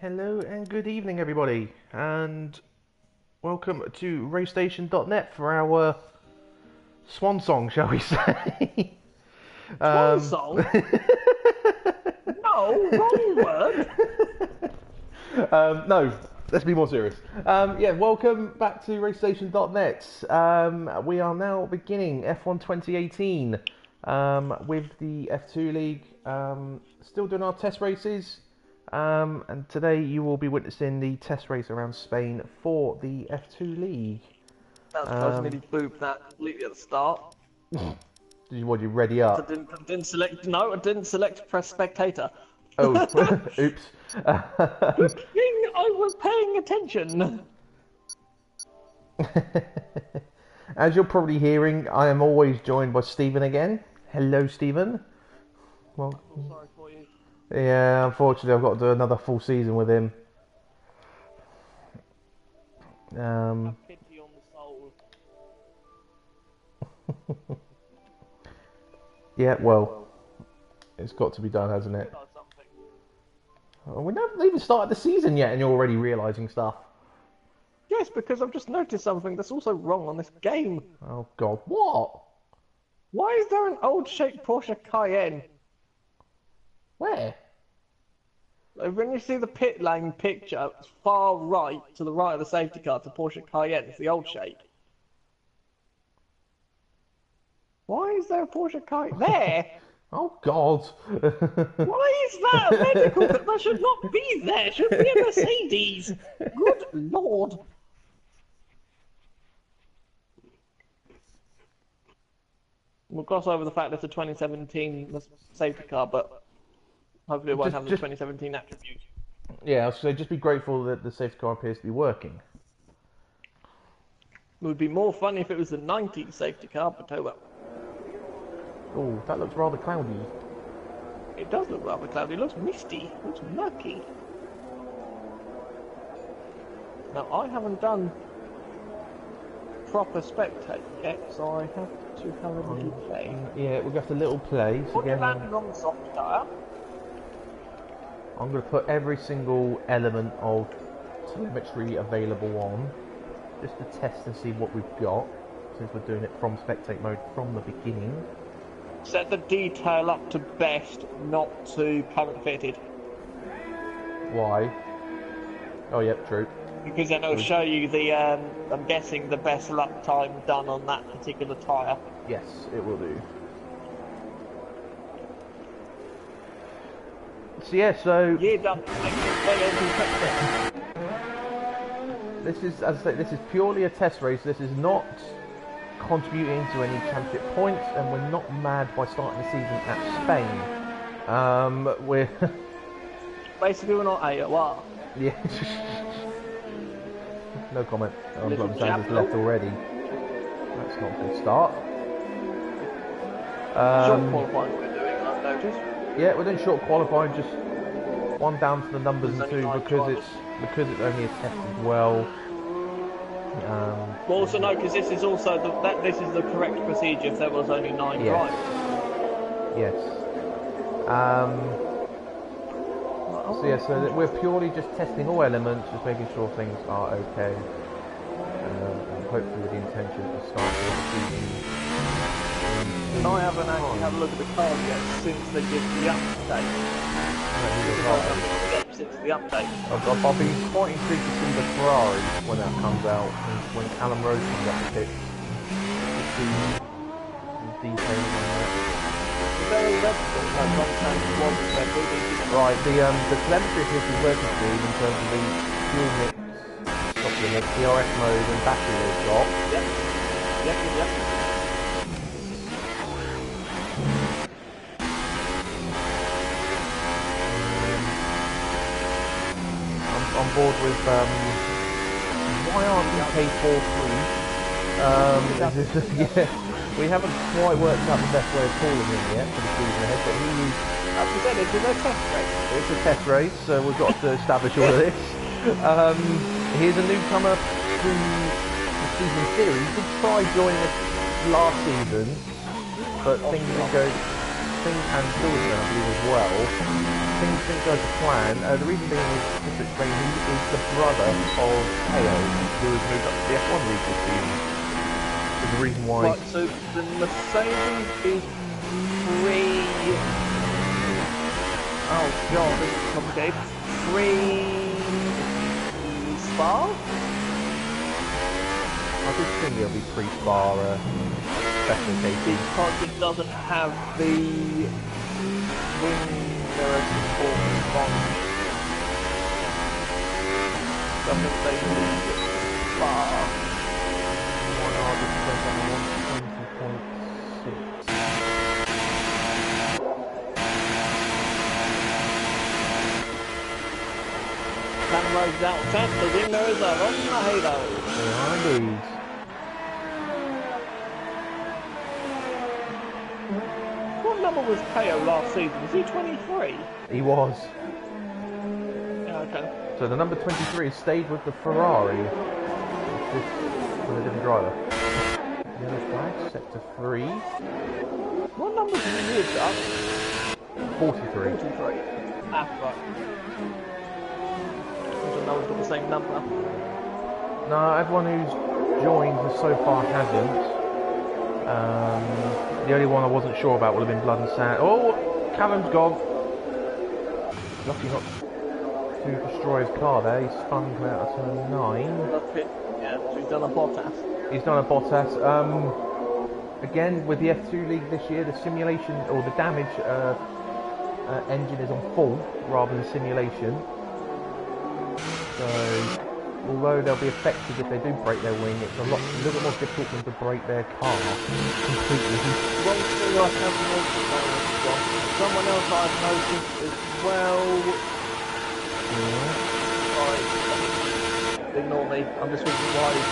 Hello and good evening, everybody, and welcome to RayStation.net for our swan song, shall we say? Swan song? No, wrong word. No, let's be more serious. Welcome back to RayStation.net. We are now beginning F1 2018 with the F2 League. Still doing our test races. And today you will be witnessing the test race around Spain for the F2 League. That's because I nearly booped that completely at the start. Did you ready up? I didn't select. No, I didn't select press spectator. Oh, oops. Good thing I was paying attention. As you're probably hearing, I am always joined by Stephen again. Hello, Stephen. Well, I'm sorry for you. yeah, unfortunately, I've got to do another full season with him. Have pity on the soul. Yeah, well, it's got to be done, hasn't it? We haven't even started the season yet, and you're already realising stuff. Yes, because I've just noticed something that's also wrong on this game. Oh God, what? Why is there an old-shaped Porsche Cayenne? Where? When you see the pit lane picture, it's far right, to the right of the safety car, to Porsche Cayenne. It's the old shape. Why is there a Porsche Cayenne? There! Oh God! Why is that a medical? That should not be there. It should be a Mercedes. Good Lord. We'll gloss over the fact it's a 2017 safety car, but hopefully it won't have the 2017 attributes. Yeah, so just be grateful that the safety car appears to be working. It would be more fun if it was the 90s safety car, but oh well. Oh, that looks rather cloudy. It does look rather cloudy. It looks misty. It looks murky. Now, I haven't done proper spectate yet, so I have to have a little play. Yeah, we'll have a little play. So Put your landing on the soft tyre. I'm going to put every single element of telemetry available on, just to test and see what we've got, since we're doing it from spectate mode from the beginning. Set the detail up to best, not to current fitted. Why? Oh, yep, true. Because then it'll show you the, I'm guessing, the best lap time done on that particular tyre. Yes, it will do. So yeah, so... Yeah, done. This is, as I say, this is purely a test race. This is not contributing to any championship points, and we're not mad by starting the season at Spain. We're... Basically, we're not A, what? Yeah. No comment. I'm glad Sanders left already. That's not a good start. Short qualifying we're doing, I've noticed. Yeah, we're doing short qualifying, just one down to the numbers and two because it's only a test as well. Well, also no, because this is also this is the correct procedure if there was only 9 drivers. Yes. So yeah, so we're purely just testing all elements, just making sure things are okay, and hopefully with the intention to start the season. And I haven't actually had a look at the cars yet since they did the update. Since the update. I'll be quite intrigued to see the Ferrari when that comes out, when Callum Rose comes up the pitch. To see the details on that. Right, the telemetry appears to be working through in terms of the fuel mix, not fuel mix, DRS mode and battery they've got. Yep. I'm on board with YRDK43. Yeah. We haven't quite worked out the best way of calling him yet for the season ahead, but It's a test race. it's a test race, so we've got to establish all of this. Here's a newcomer to the season series. He did try joining us last season, but things didn't go things, and Silverstone, I believe, as well, things didn't go to plan. The reason being is, just to explain, he is the brother of Teo, who has moved up to the F1 League this season. Is the reason why... Right, so the Mercedes is oh god, this is complicated. Spa? I just think it'll be pre-Spa specification. Because it doesn't have the wing mirror support from. I think they need Spa. 120.6. Cameras out of 10, the wing mirrors are on the halo. They are indeed. What number was Teo last season? Was he 23? He was. Yeah, okay. So the number 23 has stayed with the Ferrari. This with a different driver. Yellow flag, sector 3. What number did he use up? 43. 43. Ah, right. I don't know if it's got the same number. No, everyone who's joined so far hasn't. The only one I wasn't sure about would have been Blood and Sand. Oh, Callum's gone. Lucky not to destroy his car there. He's spun out of turn 9. Yeah, so he's done a Bottas. He's done a Bottas. Again, with the F2 League this year, the simulation or the damage engine is on full rather than simulation. So, although they'll be affected if they do break their wing, it's a little bit more difficult for them to break their car completely. One thing I have noticed, someone else I've noticed as well. Yeah. Ignore me. I'm just thinking why is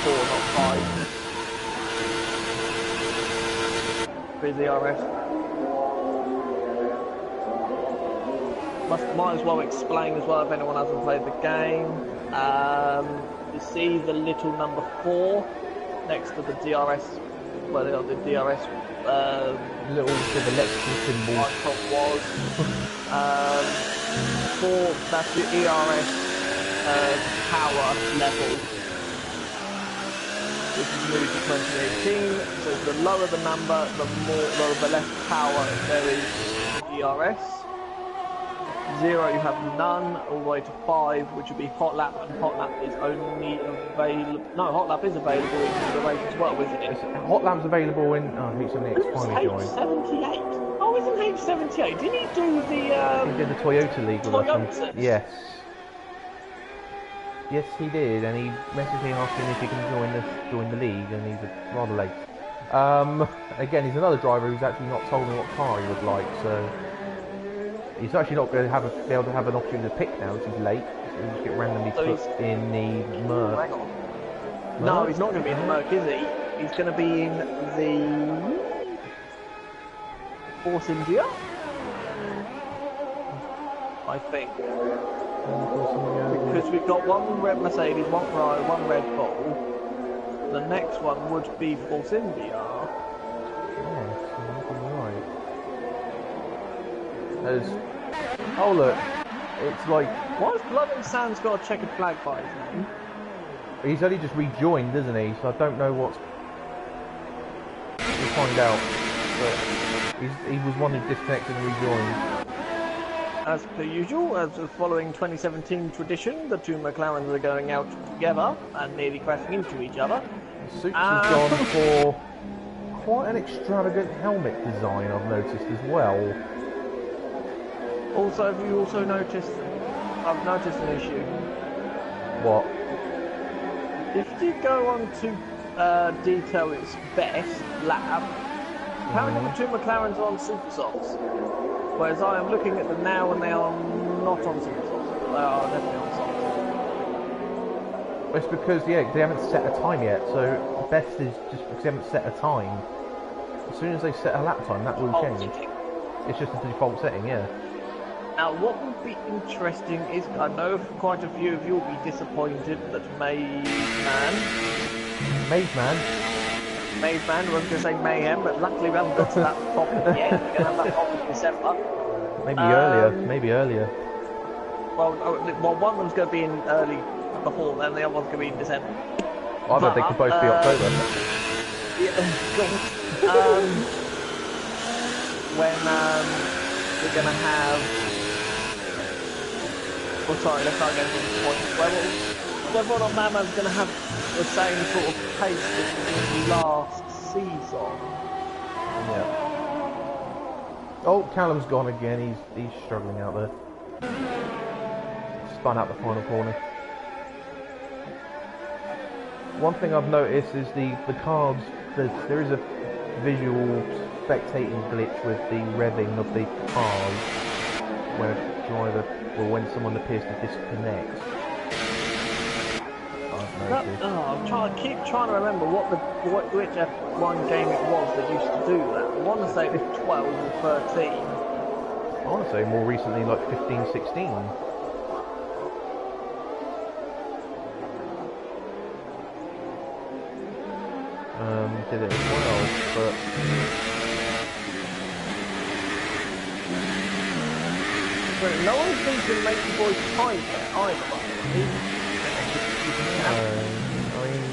4 not 5? Busy RS. Might as well explain as well if anyone hasn't played the game. You see the little number 4 next to the DRS, well, the DRS Little sort of electrical symbol. icon was. 4, that's the ERS power level, which is moved to 2018. So the lower the number, the less power there is ERS. 0 you have none, all the way to 5, which would be hot lap, and hot lap is only available. No, hot lap is available in the race as well, isn't it? Hot lap's available in H78 finally joined. H78. Oh, isn't H78? Didn't he do the? He did the Toyota League with us. Toyotas? Yes. Yes, he did, and he messaged me asking if he can join the league, and he's rather late. Again, he's another driver who's actually not told me what car he would like, so he's actually not going to be able to have an opportunity to pick now, which is late. So he'll just get randomly put in the Merc. Hang on. No, he's not going to be in the Merc, is he? He's going to be in the Force India, I think. Because we've got one red Mercedes, one Ferrari, one Red Bull. The next one would be Force India. Yes, right. Oh look, it's like... Why has Blood and Sand's got a checkered flag by his name? He's only just rejoined, isn't he? So I don't know what's... We'll find out. But he was one who disconnected and rejoined. As per usual, as following 2017 tradition, the two McLarens are going out together and nearly crashing into each other. Suits has gone for quite an extravagant helmet design, I've noticed as well. Also, have you also noticed, I've noticed an issue. What? If you go on to detail its best lap, apparently the two McLarens are on super softs. Whereas I am looking at them now and they are not on super softs. They are definitely on softs. It's because, yeah, they haven't set a time yet, so best is just because they haven't set a time. As soon as they set a lap time, that will change. It's just a default setting, yeah. Now, what would be interesting is, I know quite a few of you will be disappointed that Maze Man, Maze Man, I was going to say Mayhem, but luckily we haven't got to that topic yet. We're going to have that topic in December. Maybe earlier. Maybe earlier. Well, one of them's going to be in early before then, the other one's going to be in December. I bet they could both be October. Yeah, when we're going to have... Oh, sorry, let's not get to the point. Everyone on Mama's going to have the same sort of pace as the last season. Yeah. Oh, Callum's gone again. He's struggling out there. Spun out the final corner. One thing I've noticed is the cars. There is a visual spectating glitch with the revving of the cars when a driver or when someone appears to disconnect. I'm keep trying to remember which F1 game it was that used to do that. I want to say it was 12 or 13. I want to say more recently, like 15, 16. Did it as well, but no one seems to make the boys tight there either. I mean,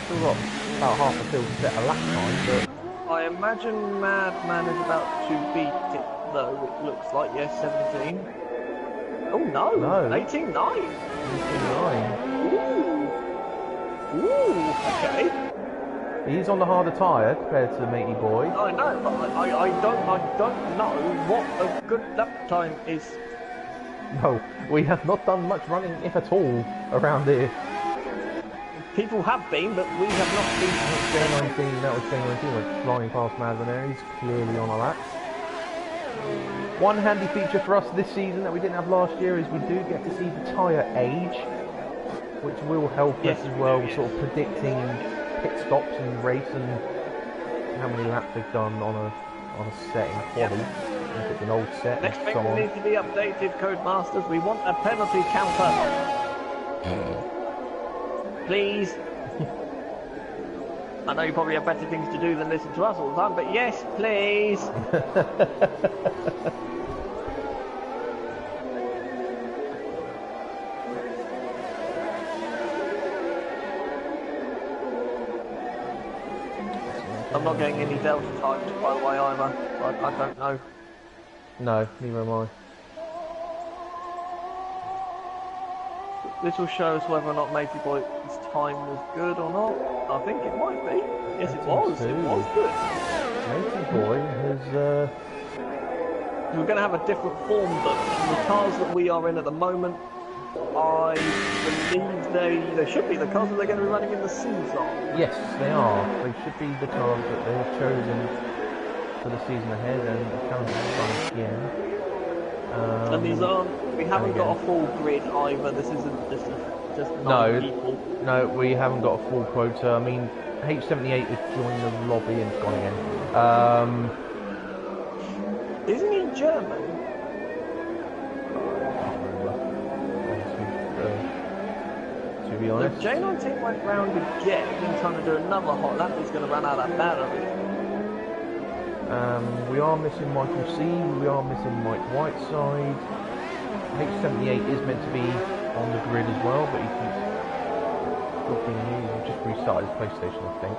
still got about half a field to set a lap time, but I imagine Madman is about to beat it, though. It looks like, yes, 17. Oh no, 18-9. 18-9. Ooh, okay. He's on the harder tyre compared to Matey Boy. I know, but I don't know what a good lap time is. No, we have not done much running, if at all, around here. People have been, but we have not been. J19, that was J19, like flying past Madman there. He's clearly on a lap. One handy feature for us this season that we didn't have last year is we do get to see the tyre age, which will help us as well, sort of predicting pit stops and race and how many laps they've done on a set in quali. If it's an old set Next and thing so on. needs to be updated, Codemasters. We want a penalty counter. Please. I know you probably have better things to do than listen to us all the time, but yes, please. I'm not getting any delta times, by the way, either. I don't know. No, neither am I. This will show us whether or not Matey Boy's time was good or not. I think it might be. Yes, it was. It was good. Matey Boy has... We're going to have a different form, but the cars that we are in at the moment, I believe they should be the cars that they're going to be running in the season. Yes, they are. They should be the cars that they have chosen for the season ahead, and currently run again. And these aren't. We haven't got a full grid either. This isn't just 9 people. No, we haven't got a full quota. I mean, H78 has joined the lobby and it's gone again. Isn't he German? To be honest. If J19 went round again and trying to do another hot lap, he's going to run out of battery. We are missing Michael C. We are missing Mike Whiteside. H78 is meant to be on the grid as well, but he keeps dropping in. He just restarted his PlayStation, I think.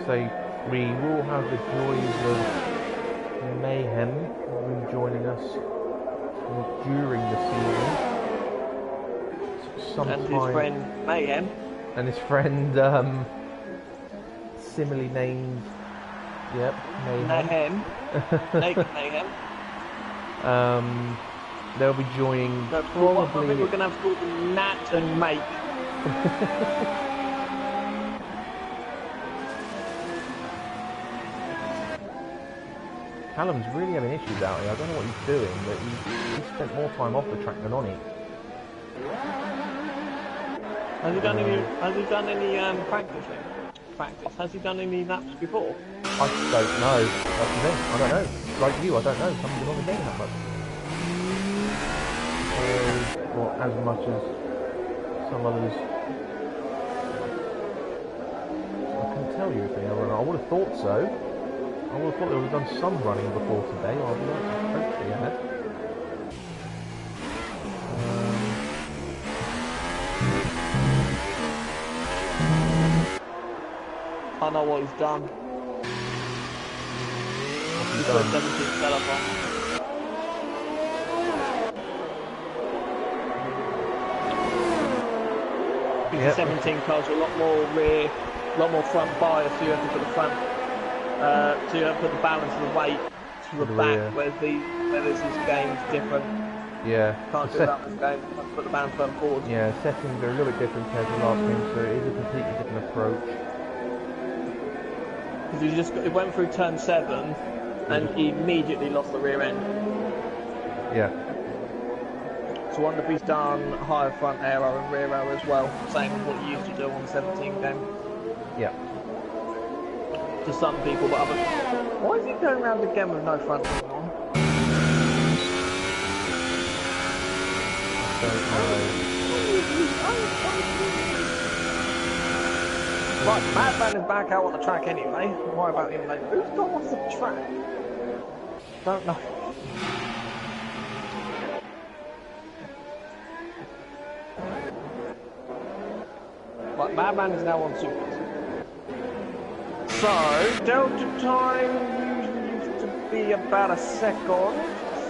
So we will have the joys of Mayhem rejoining us during the season. Sometime, and his friend Mayhem. And his friend, similarly named, yep, Mayhem. Mayhem. They'll be joining probably... I think we're going to have to call them Nat and Make. Callum's really having issues out here. I don't know what he's doing, but he's spent more time off the track than on it. Has he done any practicing? Has he done any laps before? I don't know. That's the thing. I don't know. Like you, I don't know. Haven't been on the game that much. or as much as some others. I couldn't tell you if they are running. I would have thought so. I would have thought they would have done some running before today. I would like to hope they had. I know what he's done. He's put 17 setup on. Yep. 17 cars with a lot more rear, a lot more front bias, so you have to put the front, so you have to put the balance of the weight to the back, rear. whereas this game's different. Yeah. Can't do that in this game, you have to put the balance further forward. Yeah, settings are a little bit different compared to the last game, so it is a completely different approach. Because it went through turn 7, and he immediately lost the rear end. Yeah. So I wonder if he's done higher front aero and rear aero as well, same as what he used to do on the 17 game. Yeah. To some people, but others. Why is he going around again with no front wing on? Right, Madman is back out on the track anyway. Don't worry about him later. Who's gone off the track? Don't know. Right, Madman is now on supers. So, Delta time usually used to be about a second.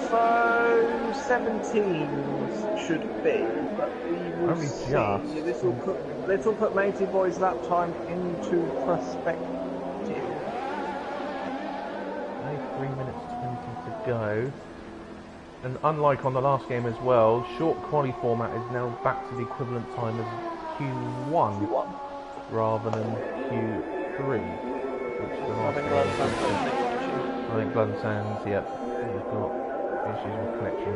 So, 17s should be, but we will Only see. just. This will put Matey Boy's lap time into perspective. 3 minutes 20 to go. And unlike on the last game as well, short quali format is now back to the equivalent time as Q1 rather than Q3. Which the last game was. I think Blood and Sands, yep, we've got issues with connection.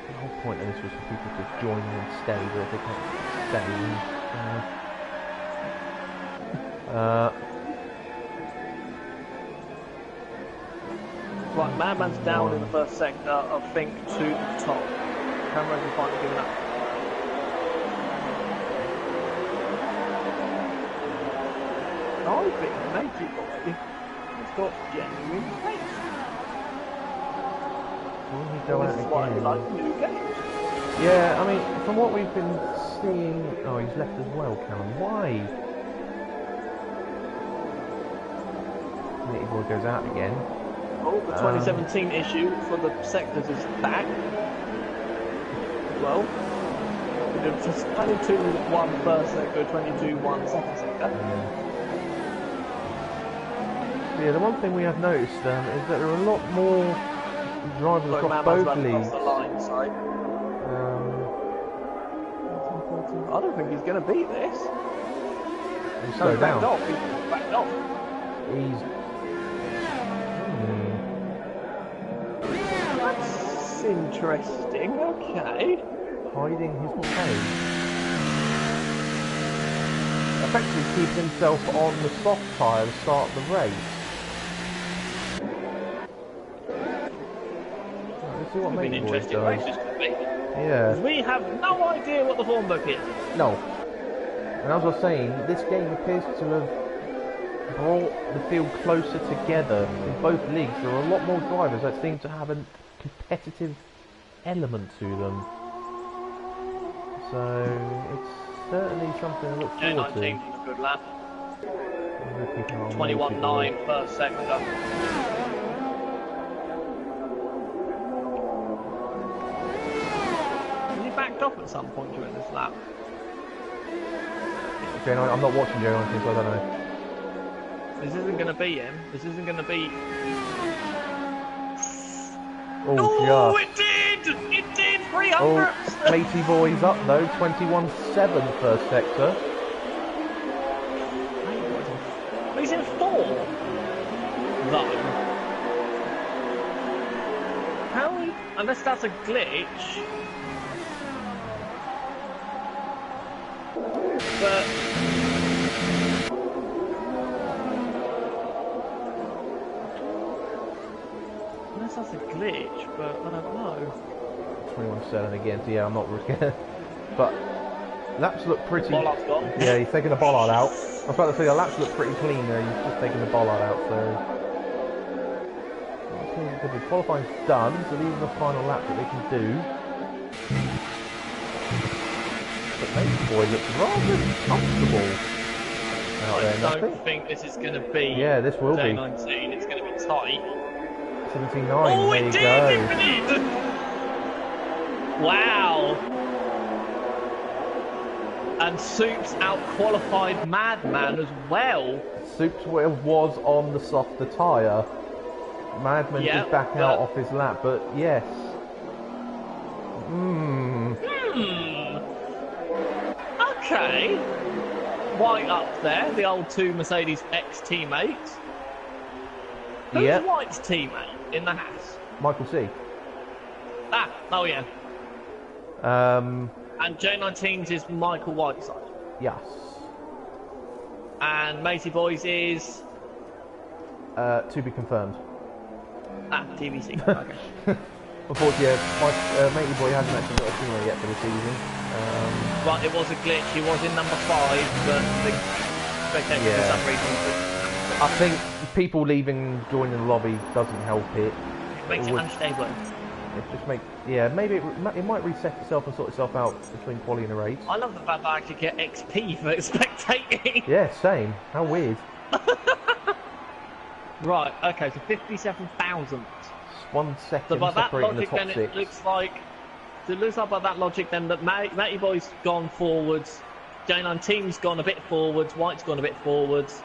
The whole point of this was for people to join in and stay, but if they can't stay, Right, Madman's down in the first sector, I think, to the top. Cameras are finally giving up. I think Matey Boy has got genuine pace. will he go This out is why I again? like new games. Yeah, I mean, from what we've been seeing... Oh, he's left as well, Callum. Why? Matey Boy goes out again. Oh, the 2017 issue for the sectors is back. Well, it's just 22-1 first sector, 22-1 second sector. Yeah, the one thing we have noticed is that there are a lot more drivers Sorry, across Madman's both run leagues. across the line, sorry. I don't think he's going to beat this. He's slowed down. He's backed off. He's... That's interesting, okay. hiding his pace. Effectively keeps himself on the soft tyre to start the race. Let's see what It's been Matey Boy interesting does. races could be. Yeah. Because we have no idea what the form book is. No. And as I was saying, this game appears to have brought the field closer together in both leagues. There are a lot more drivers that seem to have a competitive element to them. So it's certainly something to look Yeah, forward 19 was a good lap. to. 21.9 first sector. Was he backed off at some point during this lap? I'm not watching J19, so I don't know. This isn't going to be him. This isn't going to be... Oh, Oh, yeah. it did! It did! 300! Oh, Matey Boy's up though, 21.7 first sector. He's in 4, though. How? Unless that's a glitch. But that's a glitch, but I don't know. 21-7 again, so yeah, I'm not risking. But laps look pretty. Bollard's gone. Yeah, he's taking the bollard out. I was about to say the laps look pretty clean there. He's just taking the bollard out, so. The qualifying's done, so these are the final laps that they can do. But Baby Boy looks rather comfortable out there. I don't think this is going to be. Yeah, this will be. 19. It's going to be tight. 79. Oh, there it you did! go. It did! Wow. And Soups out-qualified Madman as well. Soups was on the softer tyre. Madman did back out off his lap, but yes. Okay. White up there, the old two Mercedes ex-teammates. Who's White's teammate in the house? Michael C. Oh yeah. Um. And J19's is Michael Whiteside. Yes. And Matey Boys is. To be confirmed. TBC. Okay. Unfortunately, my Matey Boy hasn't actually got a teammate yet for the season. Right, it was a glitch. He was in number 5, but the spectator for some reason. I think people leaving, joining the lobby doesn't help it. It makes it unstable. It just maybe it might reset itself and sort itself out between quali and a race. I love the fact that I actually get XP for spectating. Yeah, same. How weird. Right, okay, so 57,000. 1 second So by that separating the logic, top then 6. it looks like by that logic then that Matty Boy's gone forwards, J19's gone a bit forwards, White's gone a bit forwards,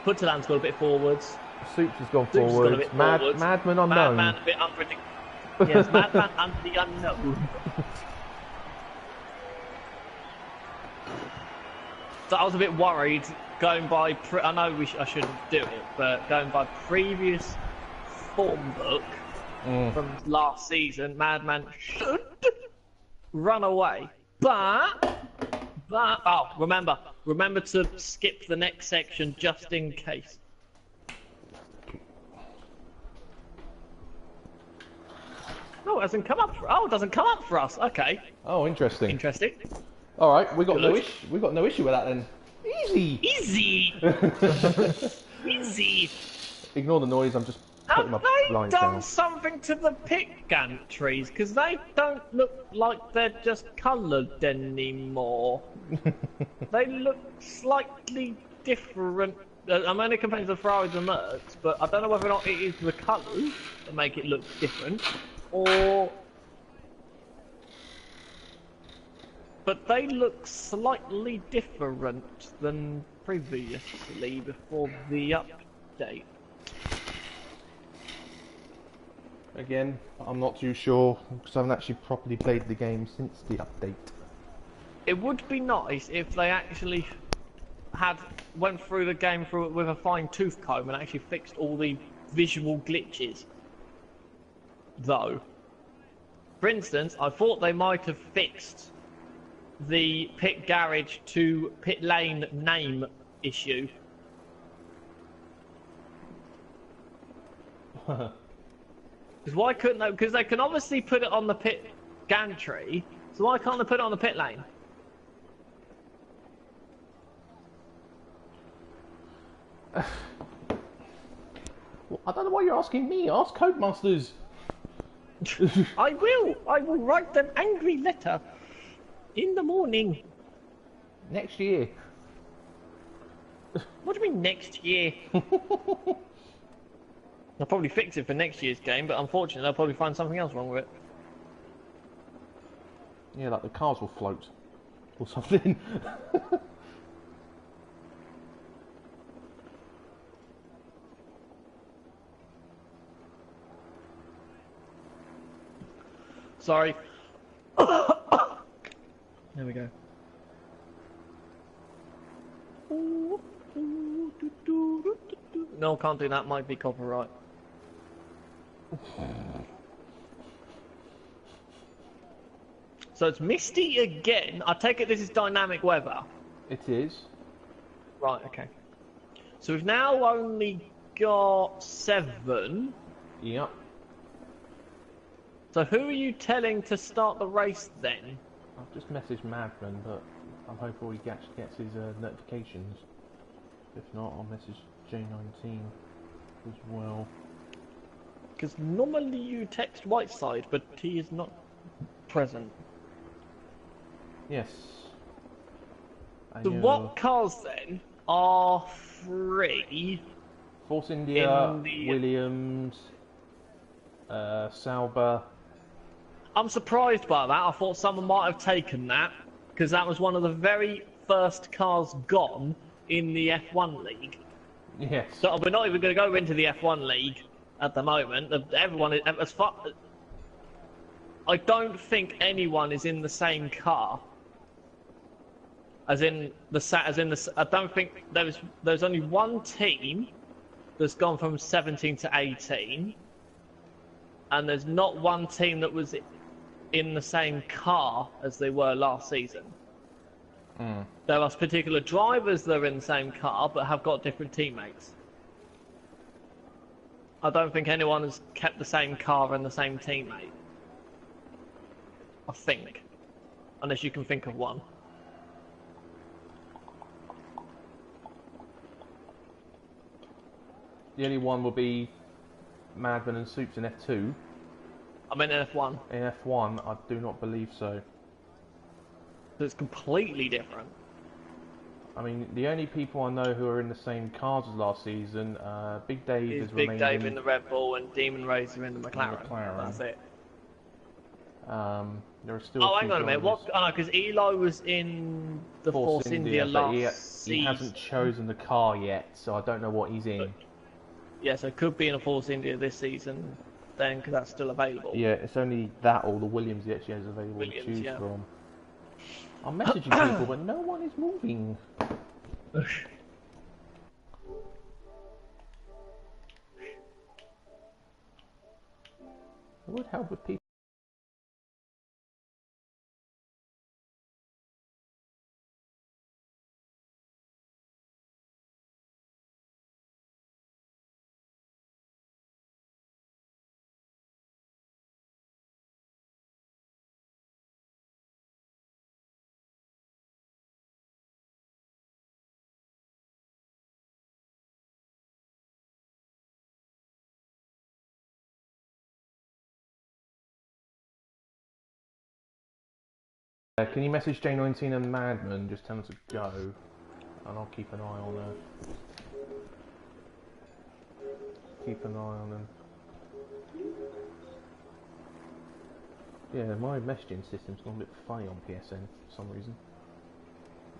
Putterland's gone a bit forwards. Soups has gone forwards. Madman unknown. Madman a bit unpredictable. Yes, Madman and the unknown. So I was a bit worried going by. I know I shouldn't do it, but going by previous form book from last season, Madman should run away. But remember to skip the next section just in case. Oh, it doesn't come up for us. Okay. Oh, interesting. Interesting. All right, we got no issue with that then. Easy. Easy. Ignore the noise. I'm just putting my blinds Have they done down. something to the pick gantries? Because they don't look like they're just coloured anymore. They look slightly different. I'm only comparing to the Ferraris and Mercs, but I don't know whether or not it is the colours that make it look different, or. But they look slightly different than previously before the update. Again, I'm not too sure because I haven't actually properly played the game since the update. It would be nice if they actually went through the game with a fine-tooth comb and actually fixed all the visual glitches. Though, for instance, I thought they might have fixed the pit garage to pit lane name issue. Because why couldn't they? Because they can obviously put it on the pit gantry, so why can't they put it on the pit lane? Well, I don't know why you're asking me. Ask Codemasters. I will write them angry letter in the morning. Next year. What do you mean next year? They'll probably fix it for next year's game, but unfortunately they'll probably find something else wrong with it. Yeah, like the cars will float. Or something. Sorry. There we go. No, can't do that. Might be copyright. So it's misty again. I take it this is dynamic weather. It is. Right, okay. So we've now only got 7. Yep. So who are you telling to start the race then? I've just messaged Madman, but I'm hoping he actually gets his notifications. If not, I'll message J19 as well. Because normally you text Whiteside, but he is not present. Yes. So what cars then are free? Force India, in the... Williams, Sauber. I'm surprised by that. I thought someone might have taken that, because that was one of the very first cars gone in the F1 league. Yes. So we're not even going to go into the F1 league at the moment. Everyone is, as far... I don't think anyone is in the same car. I don't think there's only one team that's gone from 17 to 18, and there's not one team that was in the same car as they were last season. There are particular drivers that are in the same car but have got different teammates. I don't think anyone has kept the same car and the same teammate. I think. Unless you can think of one. The only one will be Madman and Soups in F2. I'm in F1. In F1, I do not believe so. So it's completely different. I mean, the only people I know who are in the same cars as last season, Big Dave is Big Dave in the Red Bull and Demon Razor in the McLaren. That's it. There are still. Oh, hang on a minute. What? Oh, no, because Eli was in the Force India last season. He hasn't chosen the car yet, so I don't know what he's in. Yeah, so it could be in a Force India this season, then, because that's still available. Yeah, it's only that or the Williams he actually has available to choose from. I'm messaging people, but no one is moving. It would help with people. Can you message J19 and Madman? Just tell them to go, and I'll keep an eye on them. Keep an eye on them. Yeah, my messaging system's gone a bit funny on PSN for some reason.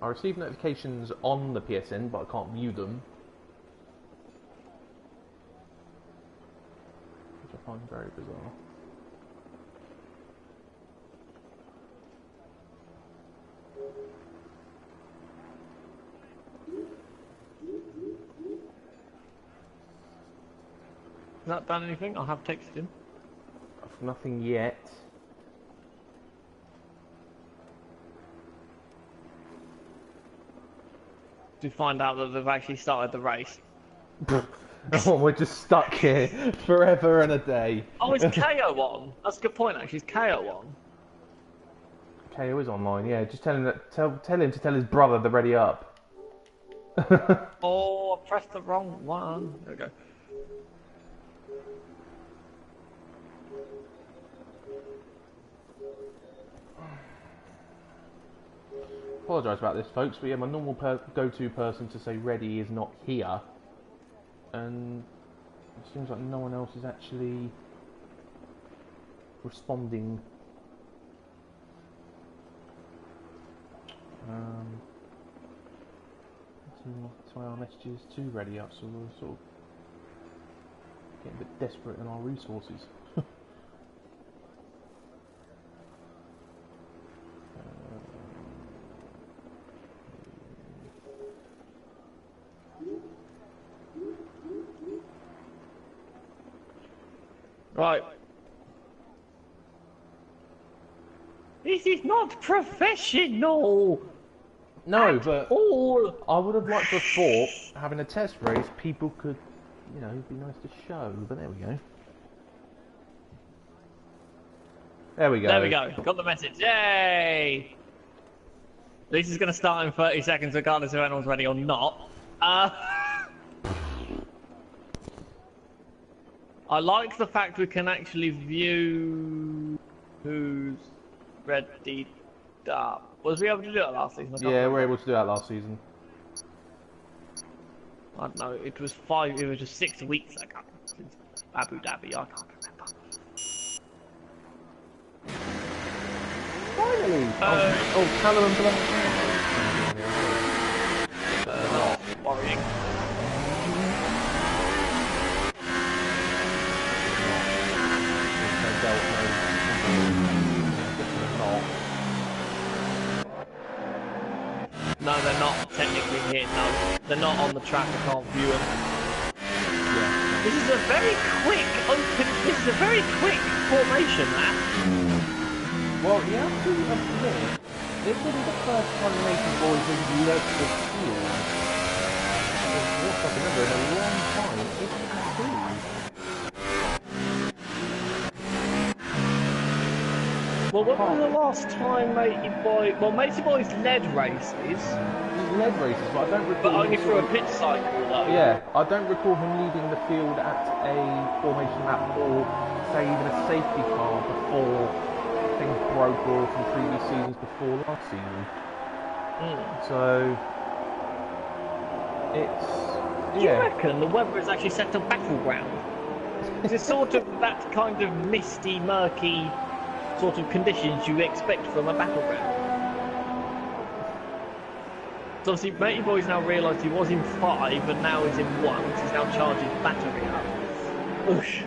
I receive notifications on the PSN, but I can't view them, which I find very bizarre. Not done anything? I have texted him. Nothing yet. To find out that they've actually started the race. Oh, we're just stuck here forever and a day. Oh, it's KO on. That's a good point, actually. It's KO on. KO is online, yeah. Just tell him him to tell his brother they're ready up. Oh, I pressed the wrong one. There we go. Apologise about this, folks, but yeah, my normal go-to person to say ready is not here, and it seems like no one else is actually responding. So our messages to ready up, so we're sort of getting a bit desperate in our resources. Right. This is not professional! No, but all. I would have liked to have thought, having a test race, people could, you know, be nice to show, but there we go. There we go. There we go. Got the message. Yay! This is going to start in 30 seconds, regardless if anyone's ready or not. I like the fact we can actually view who's ready up. Was we able to do it last season? Yeah, we were able to do that last season. I don't know. It was 5. It was just 6 weeks ago since Abu Dhabi. I can't remember. Finally! Oh, Callum and Blanc. Not worrying. No, they're not technically here, no. They're not on the track, I can't view them. Yeah. This is a very quick formation, that. Well, you have to admit, this will be the first time Racing Boys has led the field. What's up another in a long time? It's Well, when was the last time Matey Boy... Well, Matey Boy's led races. He's led races, but I don't recall... But only through a pit cycle, though. Yeah, I don't recall him leading the field at a formation lap or, say, even a safety car before things broke or from previous seasons before last season. So... It's... Do you reckon the weather is actually set to battleground? It's sort of that kind of misty, murky... sort of conditions you expect from a battleground. So obviously Matey Boy's now realised he was in 5 and now he's in 1, because he's now charged his battery up. Oosh.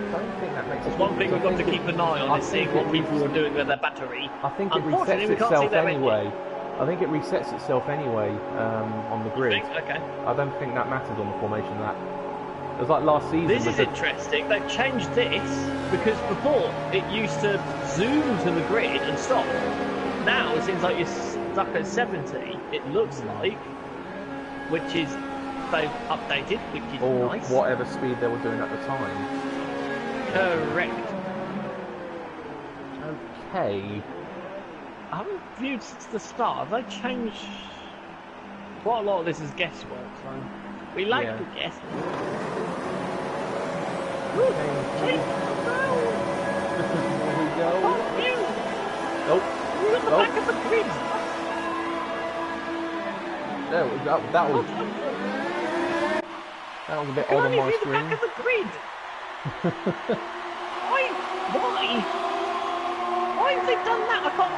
I don't think that makes There's one thing we've got to keep an eye on is seeing what people are doing with their battery. I think it resets itself anyway. I think it resets itself anyway on the grid. Okay. I don't think that matters on the formation that. It was like last season. This is interesting. They've changed this because before it used to zoom to the grid and stop. Now it seems like you're stuck at 70. It looks like, which is they've updated, which is or nice. whatever speed they were doing at the time. Correct. Okay. I haven't viewed since the start. Have they changed? Quite a lot of this is guesswork, so we like to guess. There we go. Nope. You're at the back of the grid. That was a bit odd on my screen. Back of the grid. Why have they done that? I can't.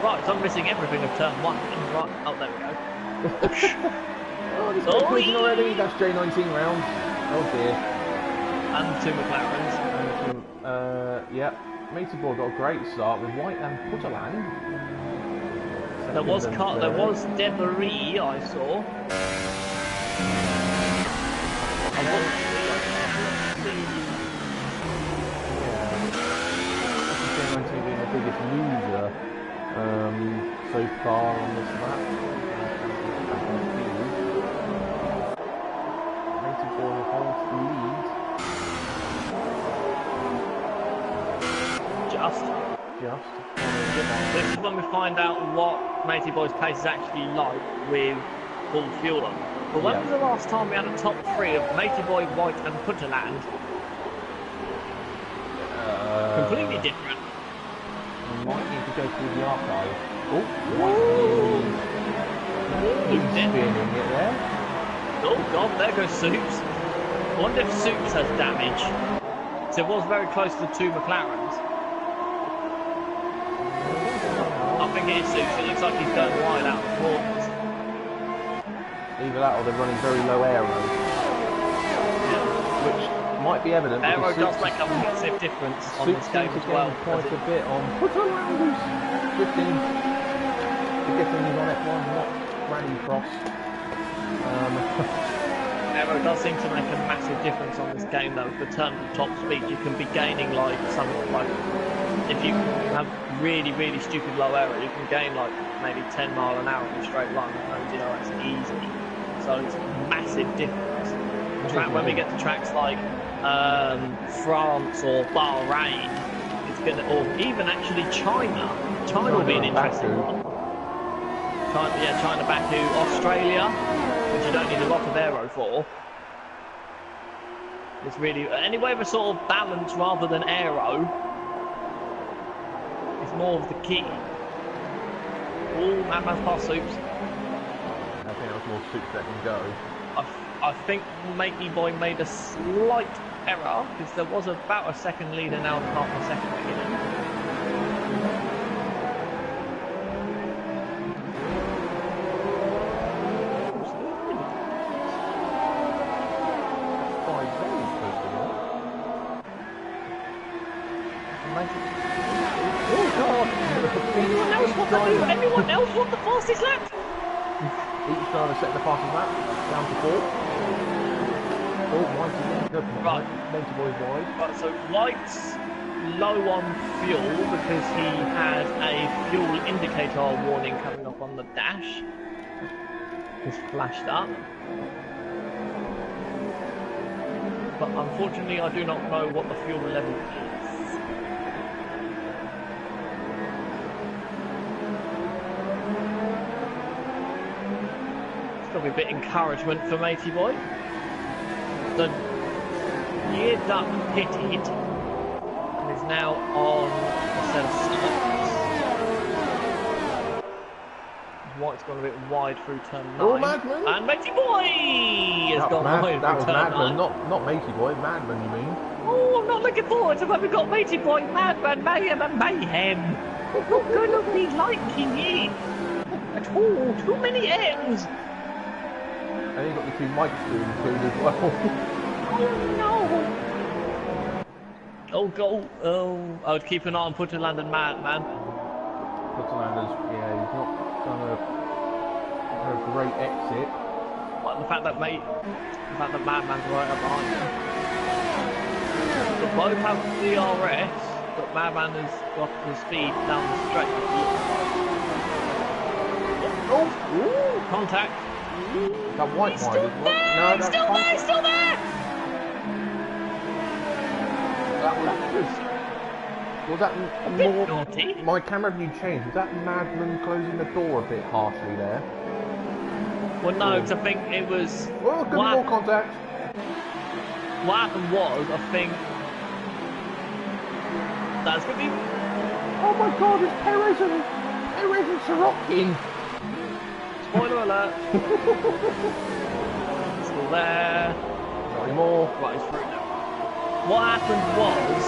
Right, so I'm missing everything of turn 1. Right, oh there we go. Oh, this guy's cruising already. That's J19 round. Oh dear. And 2 McLarens. Yeah. Matey Boy got a great start with White and Putterland. There was debris I saw. J19 being the biggest loser so far on this map. Matey Boy holds the lead. This is when we find out what Matey Boy's pace is actually like with full fuel on. But when was the last time we had a top 3 of Matey Boy, White and Putterland? Completely different. We might need to go through the archive. Oh, spinning it there. Oh god, there goes Soups. I wonder if Soups has damage. So it was very close to the 2 McLarens. I think it is Soups. It looks like he's going wide out of the corners. Either that or they're running very low aero. Which might be evident. Aero does make a massive difference on this game as well. Quite a bit on drifting. Forgetting he's on F1, not Rallycross. Aero does seem to make a massive difference on this game though. The turn to top speed, you can be gaining like something like, if you have really stupid low aero, you can gain like maybe 10 mile an hour in a straight line. It's easy. So it's a massive difference. When we get to tracks like France or Bahrain, it's gonna, or even actually China. China will be an interesting one. China, yeah, China, Baku, Australia, which you don't need a lot of aero for. It's really anyway of a sort of balance rather than aero. It's more of the key. Oh, Madman's past Soups. I think that was more Soups that can go. I think Matey Boy made a slight error because there was about a second leader now and half a second beginning. Oh God! Anyone else want the fastest lap? Each driver set the fastest lap down to 4. Oh, White's again. Good. Right. Matey Boy's wide. Right, so White's low on fuel because he had a fuel indicator warning coming up on the dash. It's flashed up. But unfortunately I do not know what the fuel level is. Be a bit encouragement for Matey Boy. The gear duck pitted and is now on a set of softs. White's gone a bit wide through turn 9. Oh, Madman! And Matey Boy has gone wide that through was turn Madman, 9. not Matey Boy, Madman you mean? Oh, I'm not looking forward to when we've got Matey Boy, Madman, Mayhem and Mayhem. I'm not going to be liking it at all. Too many M's. And you've got the 2 mics to include as well. Oh no! Oh go! Oh, I would keep an eye on Putterland and Madman. Putterlander's, yeah, he's not done a great exit. Well, the fact that Madman's right up behind him. But both have DRS, but Madman has got the speed down the straight. Oh! Ooh, contact. That White wide as well. No, that's still there, still there! Was that A bit more... naughty. My camera view changed. Was that Madman closing the door a bit harshly there? Well, no, because I think it was... Oh, good more contact. What happened was, I think... That's going to be... Oh my God, it's Perez and Sorokin. Spoiler alert. Still there. Not anymore. Right, it's through now. What happened was,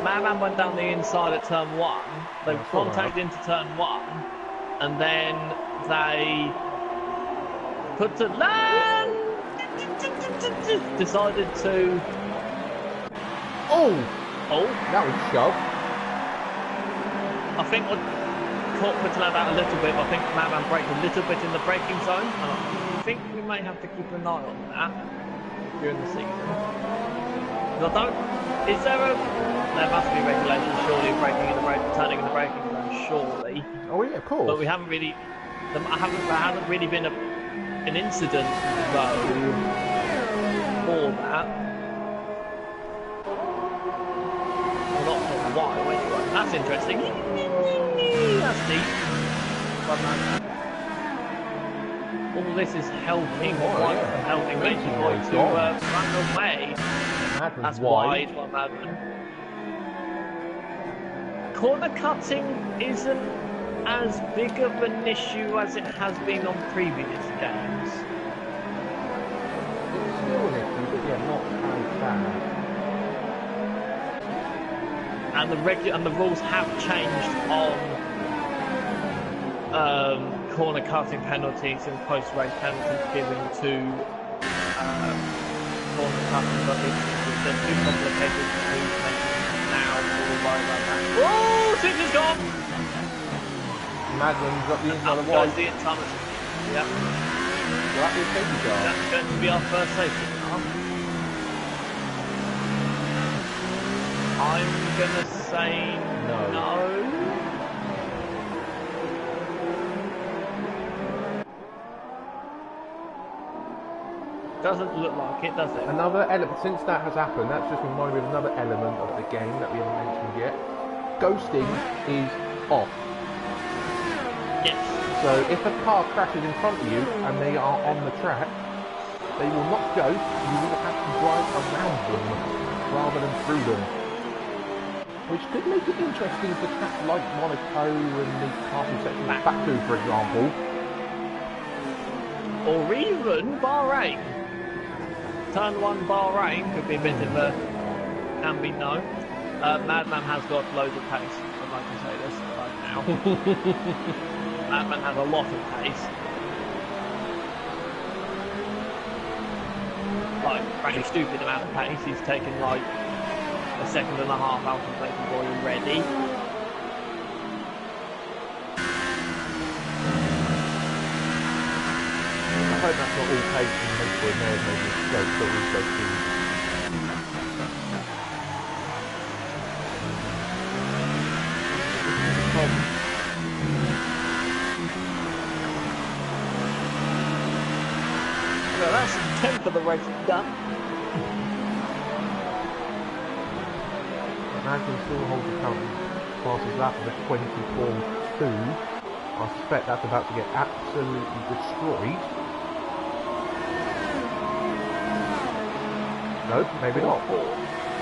Madman went down the inside at turn 1. They contacted into turn 1, and then they put to land. Decided to. Oh, Oh, that was shove. I think what caught Putterland out a little bit. I think Madman braked a little bit in the braking zone. I think we may have to keep an eye on that during the season. I don't. Is there a? There must be regulations, surely, braking in the turning in the braking zone, surely. Oh yeah, of course. But we haven't really. There hasn't really been an incident though for that. Well, not for a while anyway. That's interesting. That's deep. All this is helping White and helping Matey Boy to run away. That's wide by Madman. Corner cutting isn't as big of an issue as it has been on previous games. It's still an issue, but yeah, not as bad. And the rules have changed on corner cutting penalties and post-race penalties given to corner cutting, but they're too complicated to mention now, so we'll worry about that. Oh, Six is gone! Madman's got the inside of That goes White. the entire. Yep. Will that be a safety car? That's going to be our first safety car. I'm gonna say no. Doesn't look like it, does it? Another element, since that has happened, that's just reminded me of another element of the game that we haven't mentioned yet. Ghosting is off. Yes. So if a car crashes in front of you and they are on the track, they will not ghost, you will have to drive around them rather than through them. Which could make it interesting for tracks like Monaco and the castle section of Baku, for example. Or even Bahrain. Turn 1 Bahrain could be a bit of a, can be known. Madman has got loads of pace, I'd like to say this right now. Madman has a lot of pace. Like, pretty stupid amount of pace. He's taken like a second and a half out of Nathan Boy already. I hope that's not all pace and Nathan may have made a mistake, but also speed. So that's 10th of the race done. Madman still holds the current classes lap of a 24.2. I suspect that's about to get absolutely destroyed. No, maybe not.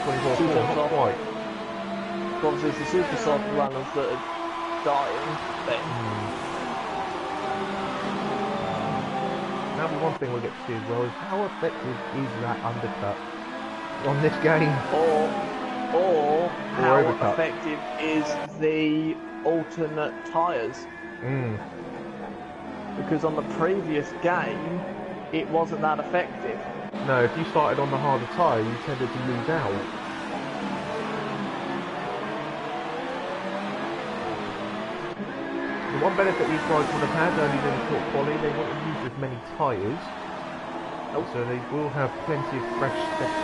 24.4, not quite. Obviously, it's the super soft runners that are dying then. Now, the one thing we'll get to see as well is how effective is that undercut on this game? Or how overcut. effective is the alternate tyres? Because on the previous game, it wasn't that effective. No, if you started on the harder tyre, you tended to lose out. The one benefit these guys would have had early in the short quali, they wouldn't have used as many tyres. So they will have plenty of fresh steps.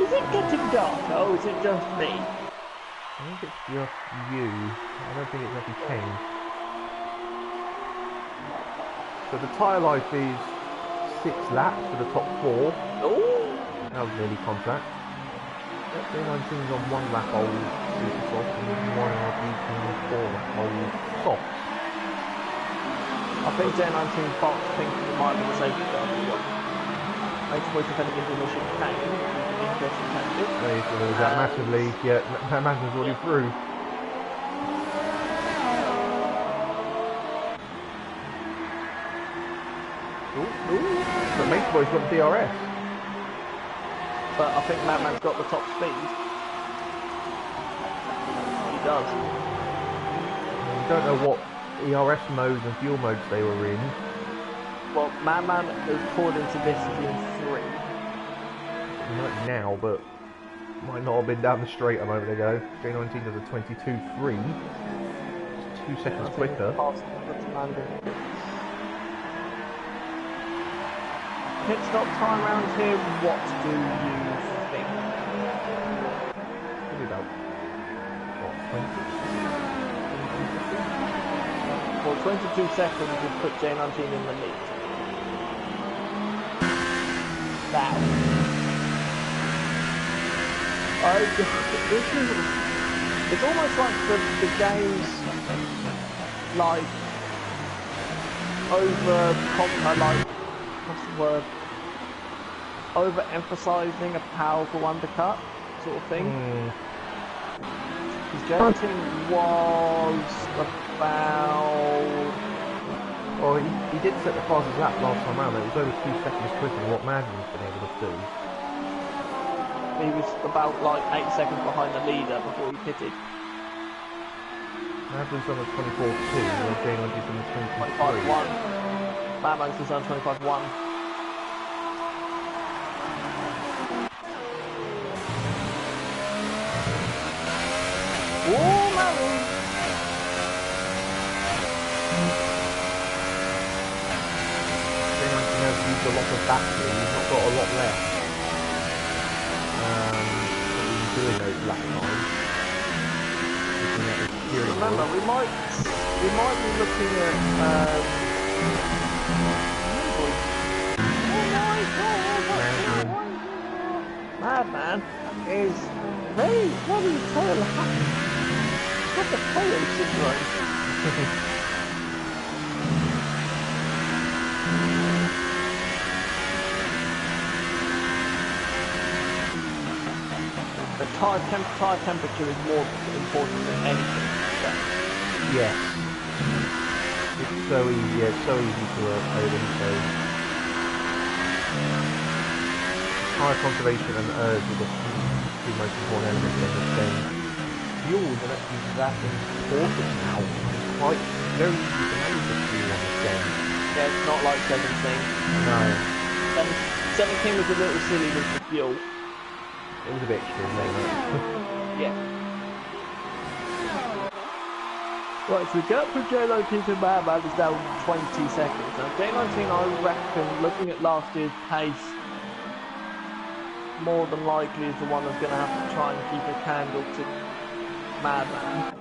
Is it getting darker, or is it just me? I think it's just you. I don't think it's actually changed. So the tyre life is 6 laps for the top 4. Oh! That was nearly contact. J19 is on 1 lap old, super soft, and 1 RB on 4 lap old, soft. I think J19 Fox thinks it might be the safety car. Makes voice defending into the chicane. Interesting tactic. They lose that massively. Yeah, that Madman's already through. But Mate Boy's got DRS. But I think Madman's got the top speed. He does. We don't know what ERS modes and fuel modes they were in. Well, Madman, according to this, is in 3. Not now, but might not have been down the straight a moment ago. J19 does a 22.3. It's 2 seconds quicker. Pit stop time round here, what do you think? Maybe about, what, 20? Well, 22 seconds would put J19 in the lead. Now. It's almost like the game's like what's the word? Overemphasizing a powerful undercut sort of thing. Because J19 was about... Well, he did set the fastest lap last time round. It was over 2 seconds quicker than what Madman's been able to do. He was about like 8 seconds behind the leader before he pitted. Madman's on the 24.2, and J19's on the 25.1. 23. Madman's just on 25.1. Oh, Madman! J19 has used a lot of battery, he's not got a lot left. He's doing those lap times. Looking at his steering Remember, wheel. we might be looking at Madman is very, what do you call it? Got the Poyo syndrome. The tire temperature is more important than anything. Yes. It's so easy. Yeah, it's so easy to overheat. Tire conservation and urge are the two most important elements in this game. Fuels are actually that important now. It's quite very easy to manage the fuel on this game. Yeah, it's not like 17. No. 17 was a little silly with the fuel. It was a bit extreme, wasn't it? Yeah. Right, so the gap from J19 to Madman is now 20 seconds. Now J19, I reckon, looking at last year's pace, more than likely is the one that's going to have to try and keep a candle to Madman.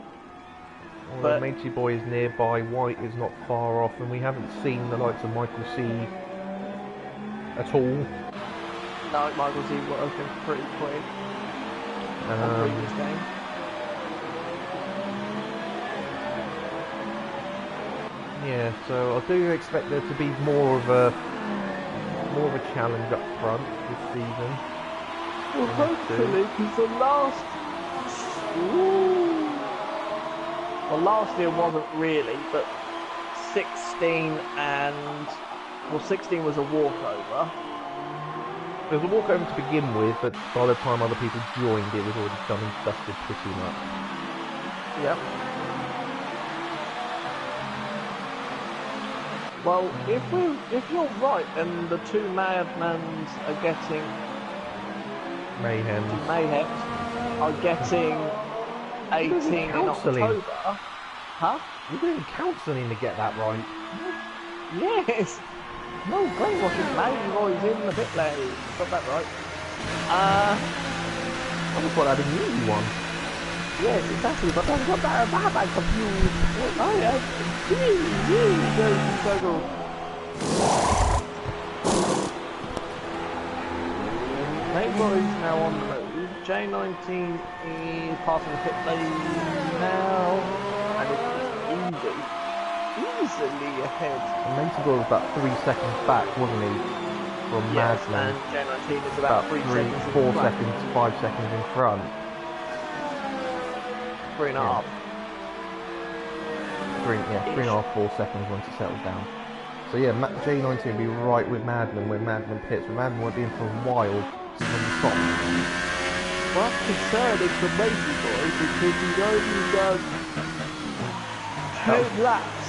Although Matey Boy is nearby, White is not far off, and we haven't seen the likes of Michael C at all. No, Michael C working pretty quick on previous game. Yeah, so I do expect there to be more of a challenge up front this season. Well, hopefully, because the last... Ooh. Well, last year wasn't really, but 16 and... Well, 16 was a walkover. There was a walkover to begin with, but by the time other people joined, it was already done and dusted pretty much. Yep. Well, if you're right, and the two Madmans are getting... Mayhem are getting 18 in October. Huh? You're doing counselling to get that right. Yes! No, brainwashing, mate. Boys in the pit lane. Got that right. I just thought that'd be an easy one. Yes, exactly, but I've got that bad confused. Oh, yeah. Mate Boy's now on the move. J19 is passing the pit lane now. And it's easily ahead. And Matey Boy was about 3 seconds back, wasn't he? From Madman. And J19 is about 3 seconds 4 seconds, 5 seconds in front. 3.5. 3.5, 4 seconds once it settles down. So yeah, J19 will be right with Madman when Madman pits, but Madman won't be in for a while to stop. Well, that's concerning for Matey Boy because he's only done 10 laps.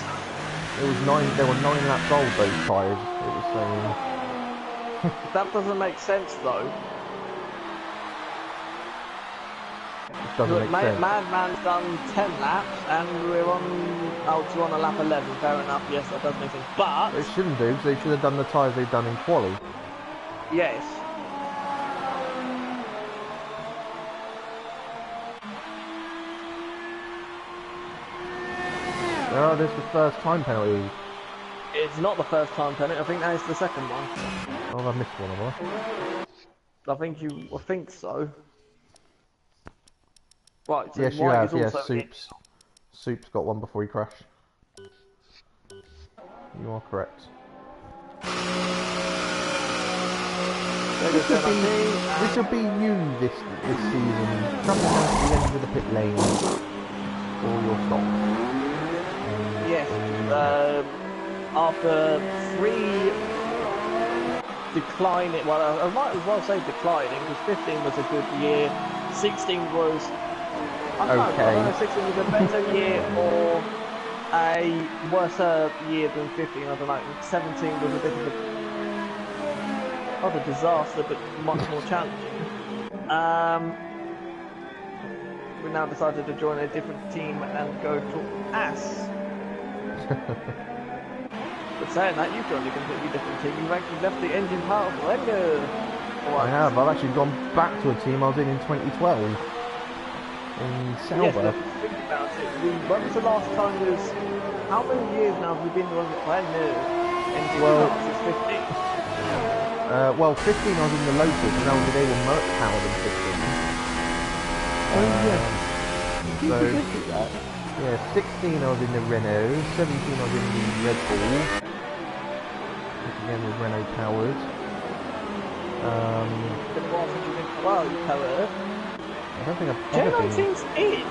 It was 9. They were 9 laps old. Those tyres. It was saying. That doesn't make sense though. It doesn't make sense. Madman's done 10 laps and we're on a lap 11. Fair enough. Yes, that does make sense. But they shouldn't do. Because they should have done the tyres they've done in quali. Yes. Oh, this is the first time penalty. It's not the first time penalty. I think that is the second one. Oh, I missed one of them. I think so. Right. So yes, you have. Yes, Soup's got one before he crashed. You are correct. This will be you this season. Coming down to the end of the pit lane for your stop. Yes, after 3 declining, well I might as well say declining, because 15 was a good year, 16 was, I don't know if 16 was a better year or a worse year than 15, I don't know, 17 was a bit of a disaster, but much more challenging. We now decided to join a different team and go to AS. But saying that, you've joined a completely different team. You've actually left the engine part of Wenger. I have. I've actually gone back to a team I was in 2012. In Sauber. Yes, think about it. When was the last time how many years now have we been running Wenger? Engine parts is 50. Well, 15 I was in the Lotus, and only they were much powered than 15. So, yeah, 16 I was in the Renault, 17 I was in the Red Bull, which again was Renault powered. Well, you powered. I don't think I've Gen ever been 19's in.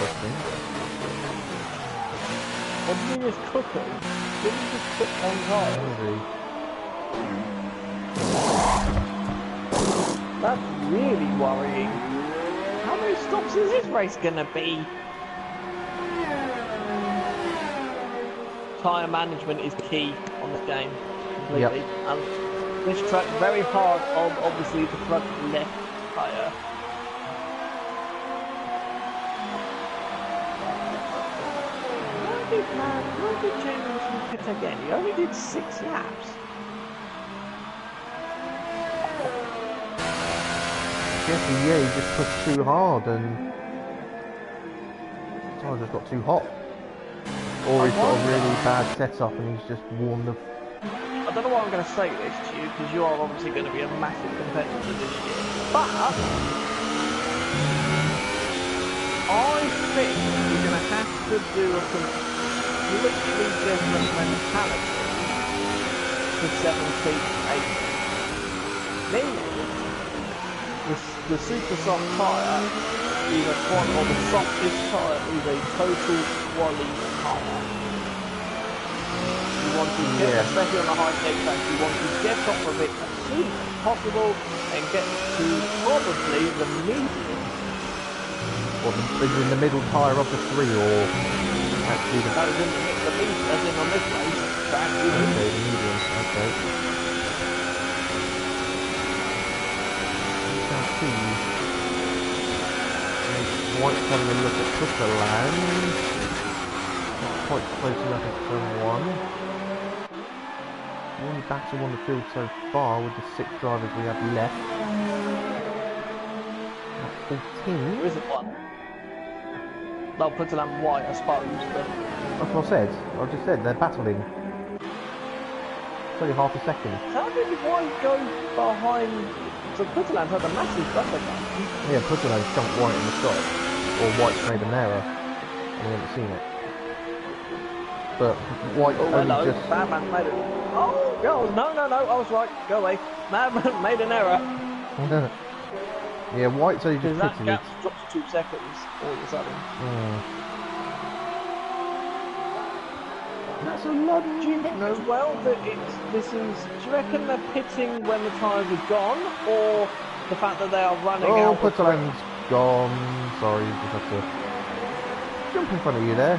interesting. What did you just cook it? Didn't you just cook one tire? Maybe. That's really worrying. How many stops is this race gonna be? Tyre management is key on this game, completely. Yep. And this track very hard on obviously the front left tyre. Why did James pit again? He only did 6 laps. Yeah, he just pushed too hard and the tire just got too hot. Or he's got a really bad setup and he's just warmed the... I don't know why I'm going to say this to you, because you are obviously going to be a massive competitor this year. But I think you're going to have to do a completely different mentality to 17th, 18th. Meaning, the super soft tyre is a quad, or the softest tyre is a total quali tyre. You want to get, especially on the high tech track, you want to get off of it as soon as possible and get to probably the medium. What, is in the middle tyre of the 3 or actually the... That was in the beast, as in on this race, track, you know. Okay, the medium, okay. We shall see. White's having a look at Switzerland. Not quite close enough at turn 1. The only battle on the field so far with the 6 drivers we have left. At 14. There isn't one. They'll put it on white, I suppose, but... That's what I said. I just said they're battling. It's only half a second. How did White go behind... So Putterland had a massive buffer gun. Yeah, Putterland jumped White in the stop. Or White's made an error. And we haven't seen it. But White only just... Madman made it. Oh, God, no, I was right. Go away. Madman made an error. Yeah, White's only just that pitted gap it. dropped to 2 seconds all of a sudden. That's a lot. Do you think as well that this is... Do you reckon they're pitting when the tyres are gone, or the fact that they are running out? Oh, Putterland's gone. Sorry, just have to jump in front of you there.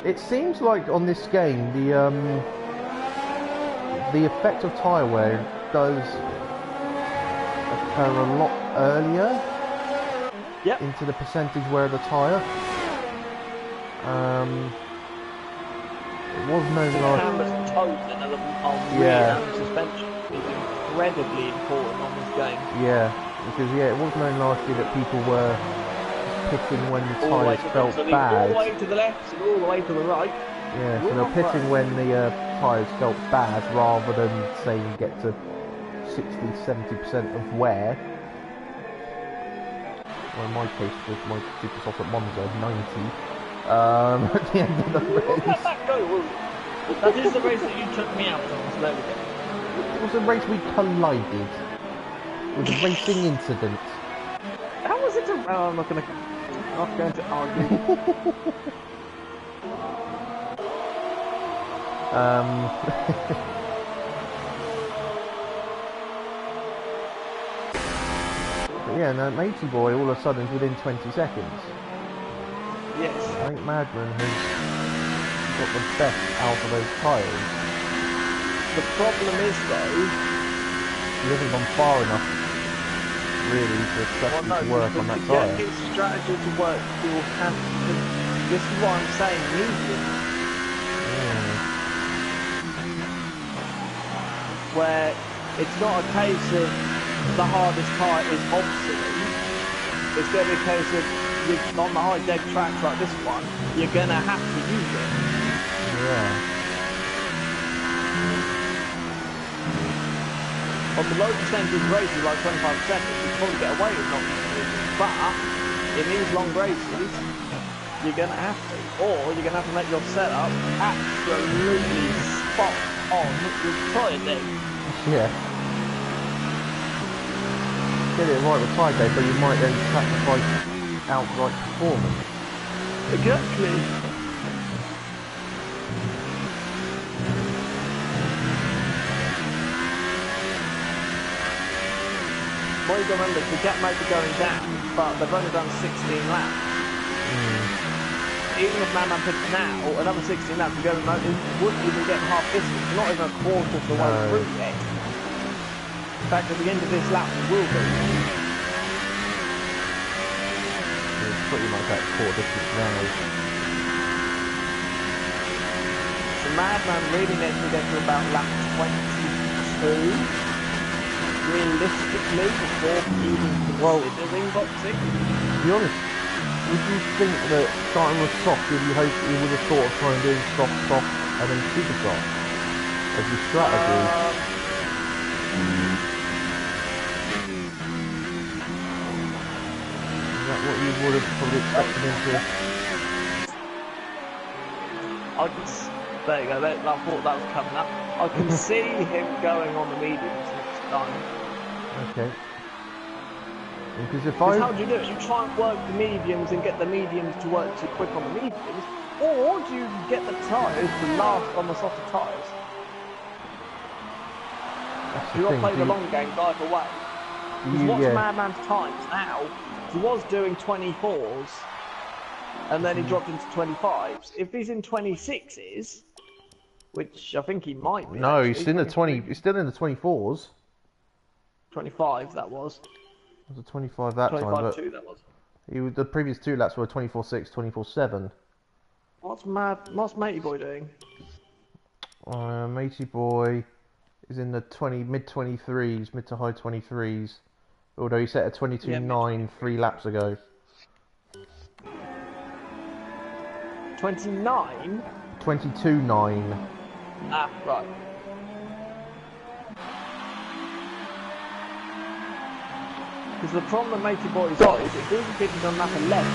It seems like on this game the effect of tyre wear does occur a lot earlier. Yep. Into the percentage wear of the tyre. It was known last... Canvas toes on rear suspension is incredibly important on this game. Yeah, because it was known last year that people were pitting when the tyres felt bad. All the way to the left and all the way to the right. Yeah, so they're pitting when the tyres felt bad rather than saying get to 60-70% of wear. Well, in my case, with my super soft at Monza, 90 at the end of the race. Look at that go! That is the race that you took me out on, so there we go. It was a race we collided with a racing incident. How was it a... Oh, I'm not going to argue. But yeah, now Matey Boy all of a sudden is within 20 seconds. Yes. I think Madman has got the best out of those tyres. The problem is though... He hasn't gone far enough, really, for strategy to work on that tyre. To get his strategy to work, he will have to... This is what I'm saying, medium. Where it's not a case of the hardest tyre is obsolete. It's going to be a case of on the high deck tracks like this one, you're gonna have to use it. Yeah. On the low percentage races like 25%, you can probably get away with not using it. But in these long races, you're gonna have to, or you're gonna have to make your setup absolutely spot on with tyre deck. Yeah. Get it right with tyre day, but you might then sacrifice outright performance. Exactly. Well, you remember, the gap might be going down, but they've only done 16 laps. Even if Man picks now, another 16 laps, it wouldn't even get half distance, not even a quarter of the way through yet. In fact, at the end of this lap, it will be. It's pretty much that quarter distance now. So Madman really needs to get to about lap 22. Realistically, before even considering boxing. To be honest, would you think that starting with soft, you would have thought of trying doing soft, and then super soft as your strategy? Is that what you would have probably expected him to? There you go, I thought that was coming up. I can see him going on the mediums next time. Okay. Because how do you do it? You try and work the mediums and get the mediums to work too quick on the mediums, or do you get the tyres to last on the softer tyres? Do you not play the long game either way? Because what's Madman's times now? He was doing 24s, and then he dropped into 25s. If he's in 26s, which I think he might be. No, he's in the 20. He's still in the 24s. 25, that was. It was a 25 that 25 time, but two, that was. The previous two laps were 24.6, 24.7. What's Matey Boy doing? Matey Boy is in the mid 23s, mid to high 23s. Although he set a 22.9 3 laps ago. 29? 22.9. Ah, right. Because the problem that Matey Boy's got is if he's getting on lap 11,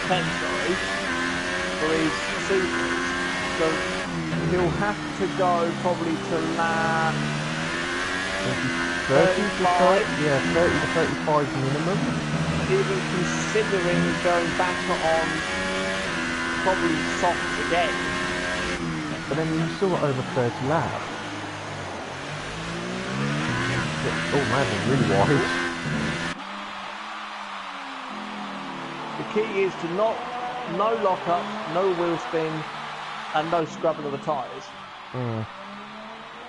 10 sorry, for his supers, so he'll have to go probably to lap 35. Yeah, 30 to 35 minimum. Even considering going back on probably soft again. But then you still got over 30 laps. Oh man, it's really wide. The key is to no lock-up, no wheel spin, and no scrubbing of the tyres.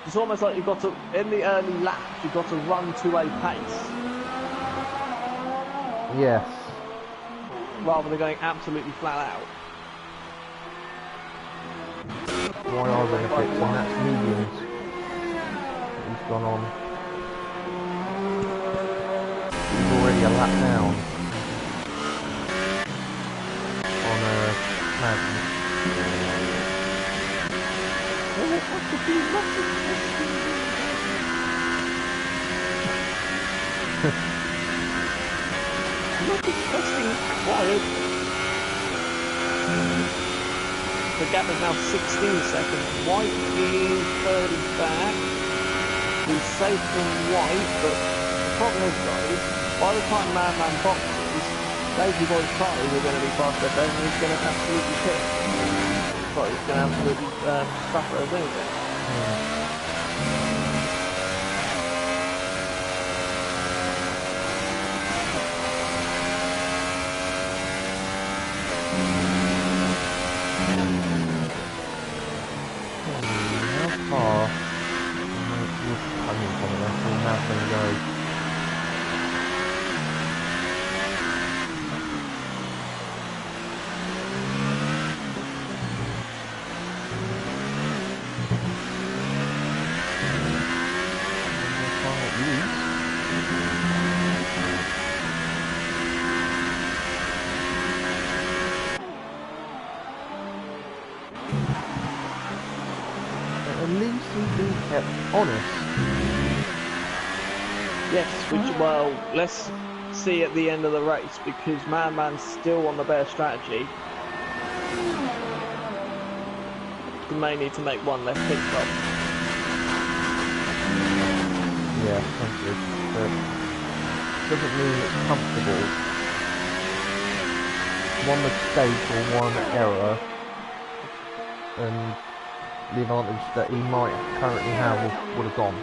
It's almost like you've got to, in the early laps, you've got to run to a pace. Yes. Rather than going absolutely flat out. Why are they fixed? And that's mediums. He's gone on. He's already a lap down. On Madden. The gap is now 16 seconds. White is 30 back. He's safe from White, but the problem is, guys, by the time Madman boxes, Lazy Boy's tyres are going to be faster than he's going to absolutely hit. Well, he's going to absolutely suffer as anything. honest. Yes, which, well, let's see at the end of the race, because Madman's still on the bear strategy. He may need to make one less pit stop. Yeah, thank you. But doesn't mean it's comfortable. One mistake or one error, and the advantage that he might currently have would have gone.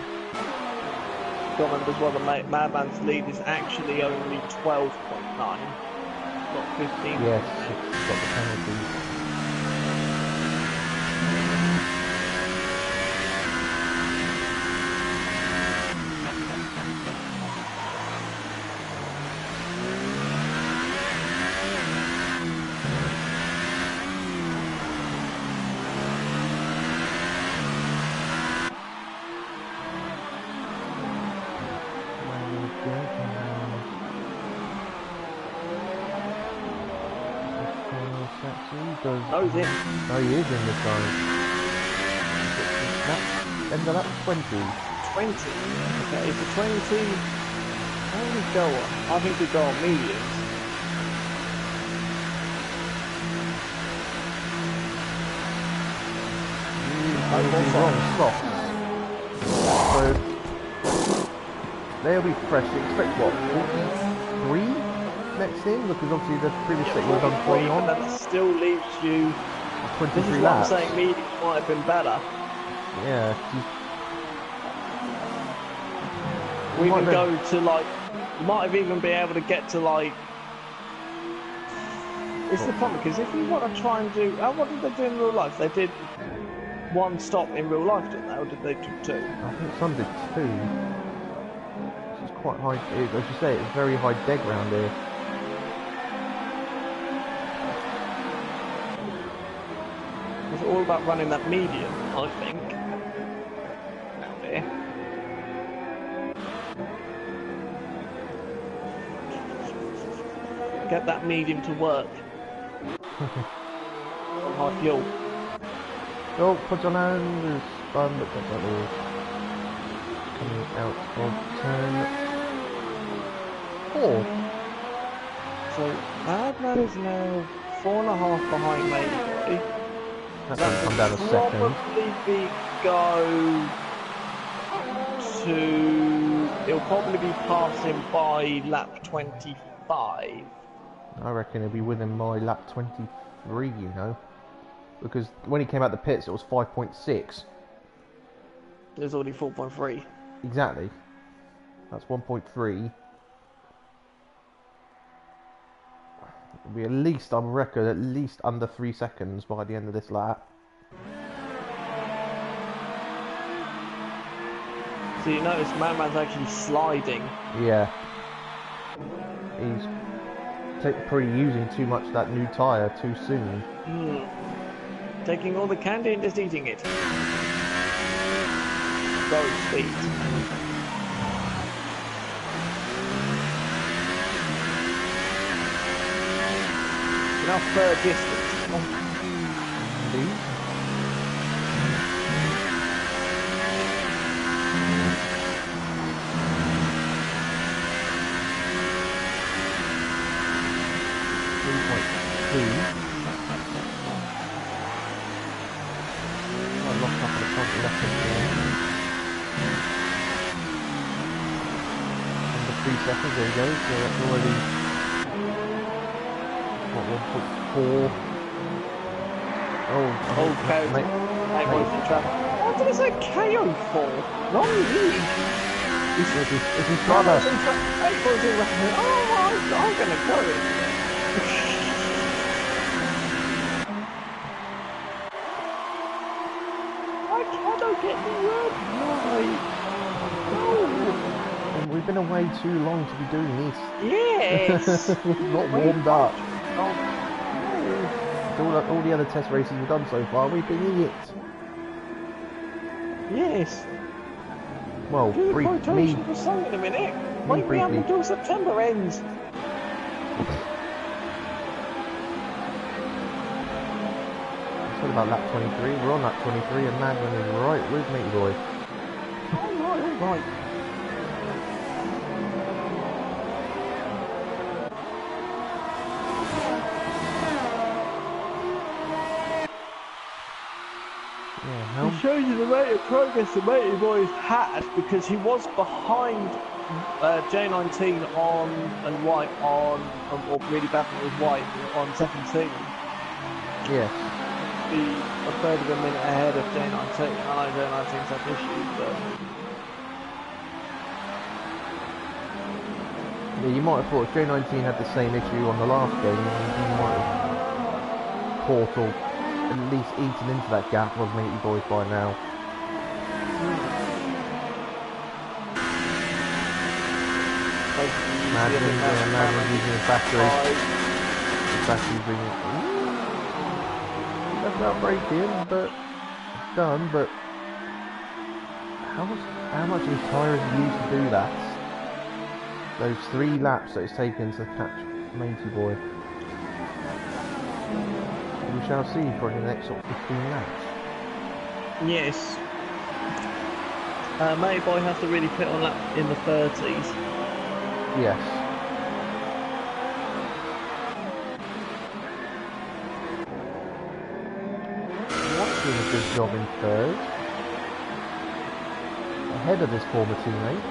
Got to remember as well, the Madman's lead is actually only 12.9, not 15. Yes, it's got the penalty. Oh, he's in. Oh, he is in this time. End of lap 20. 20. Okay, so 20. How do we go on? I think we go on mediums. I will be wrong, soft. So, they'll be fresh. Expect what, 43 next in? Because obviously the previous set you've done 20 on. But that still leaves you. 23 this is what laps. I'm saying, mediums might have been better. Yeah. We even go to like. You might have even been able to get to like. It's the problem, because if you want to try and do. What did they do in real life? They did one stop in real life, didn't they? Or did they do two? I think some did two. This is quite high. As you say, it's very high deg round here. It's all about running that medium, I think. Out here. Get that medium to work. On high fuel. Oh, put on hand is fun, but that's not all. Coming out of turn 4. So Madman is now 4.5 behind Mayday. That's going to come down a second. It'll probably be passing by lap 25. I reckon it'll be within my lap 23, you know. Because when he came out the pits, it was 5.6. There's already 4.3. Exactly. That's 1.3. It'll be at least, I reckon, at least under 3 seconds by the end of this lap. So you notice Madman's actually sliding. Yeah. He's probably using too much of that new tyre too soon. Taking all the candy and just eating it. Go speed. Now third distance. Indeed. Seconds, there you go, so that's already what, 1.4. Okay. Mate. What did I say KO for? Wrong lead. It's his brother. I'm gonna go it. I cannot get the word right. No. We've been away too long to be doing this. Yes! We've not warmed up. All the other test races we've done so far, we've been idiots. Yes. Well, Do the me quotation for song in a minute. Wait me up until September ends. It's all about lap 23. We're on lap 23 and Madman is right with me, boy. Right. Yeah, He shows you the rate of progress that Matey Boy's had because he was behind J19 on and White on, or really bad when it was White on 17. yes. Be a third of a minute ahead of J19. I know J19's had issues, but Yeah, you might have thought if J19 had the same issue on the last game, he might have caught or at least eaten into that gap of Matey Boys by now. Madden's using his battery. His battery's bringing that's not breaking, but done. But how much of his tyre has he used to do that? Those 3 laps that it's taken to catch Matey Boy. We shall see for the next sort of 15 laps. yes. Matey Boy has to really put on lap in the 30s. Yes. White's doing a good job in third. Ahead of his former teammate.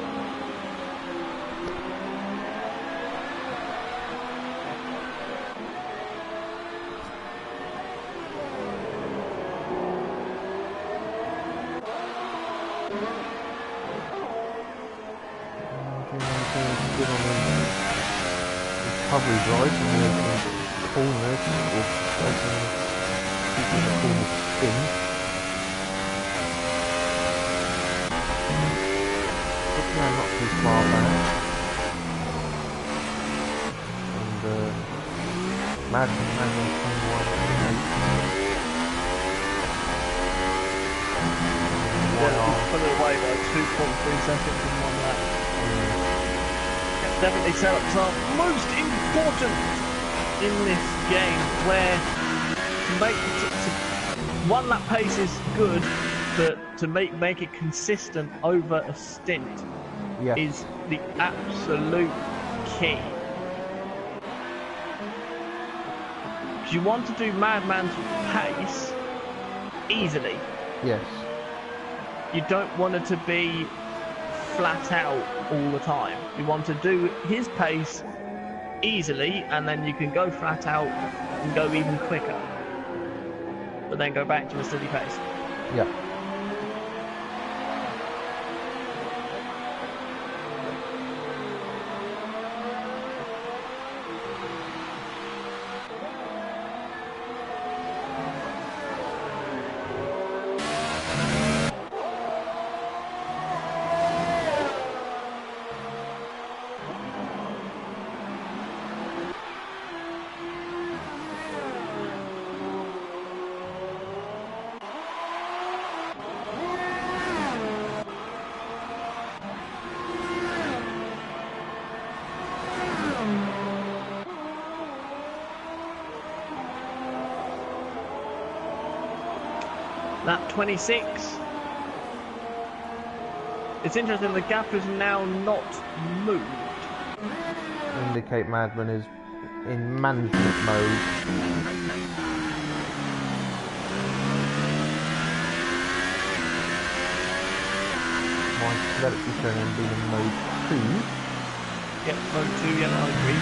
Good on the recovery drive from the opening corners, or keeping the corner spin. No, not too far back. And Madden 21. Yeah, put it away by 2.3 seconds in 1 lap. Definitely setups are most important in this game, where to make 1 lap pace is good, but to make it consistent over a stint is the absolute key. Because you want to do Madman's pace easily. Yes. You don't want it to be flat out all the time. You want to do his pace easily, and then you can go flat out and go even quicker, but then go back to a steady pace. Yeah. Lap 26. It's interesting, the gap is now not moved. Indicate Madman is in management mode. My credits return and being in mode 2. Yep, mode 2, yeah, I agree.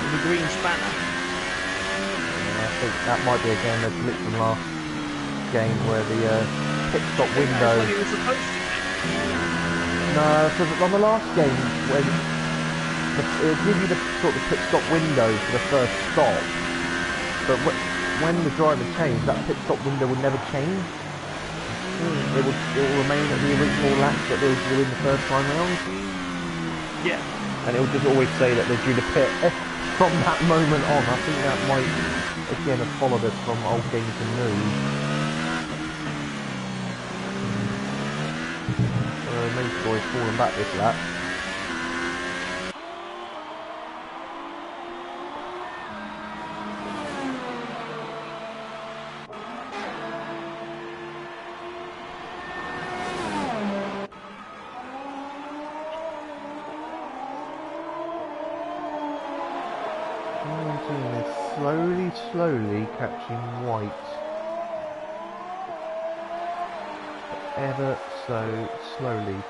With the green spanner. I think that might be again a glitch from last game where the pit stop window. That's what he was supposed to do. No, because on the last game when it would give you the sort of pit stop window for the first stop, but when the driver changed, that pit stop window would never change. It will remain at the original lap that they were doing the first time round. Yeah. And it will just always say that they're due to pit from that moment on. I think that might again have followed us from old game to new. Matey Boy's falling back this lap. 19 is slowly catching white. Ever so slowly.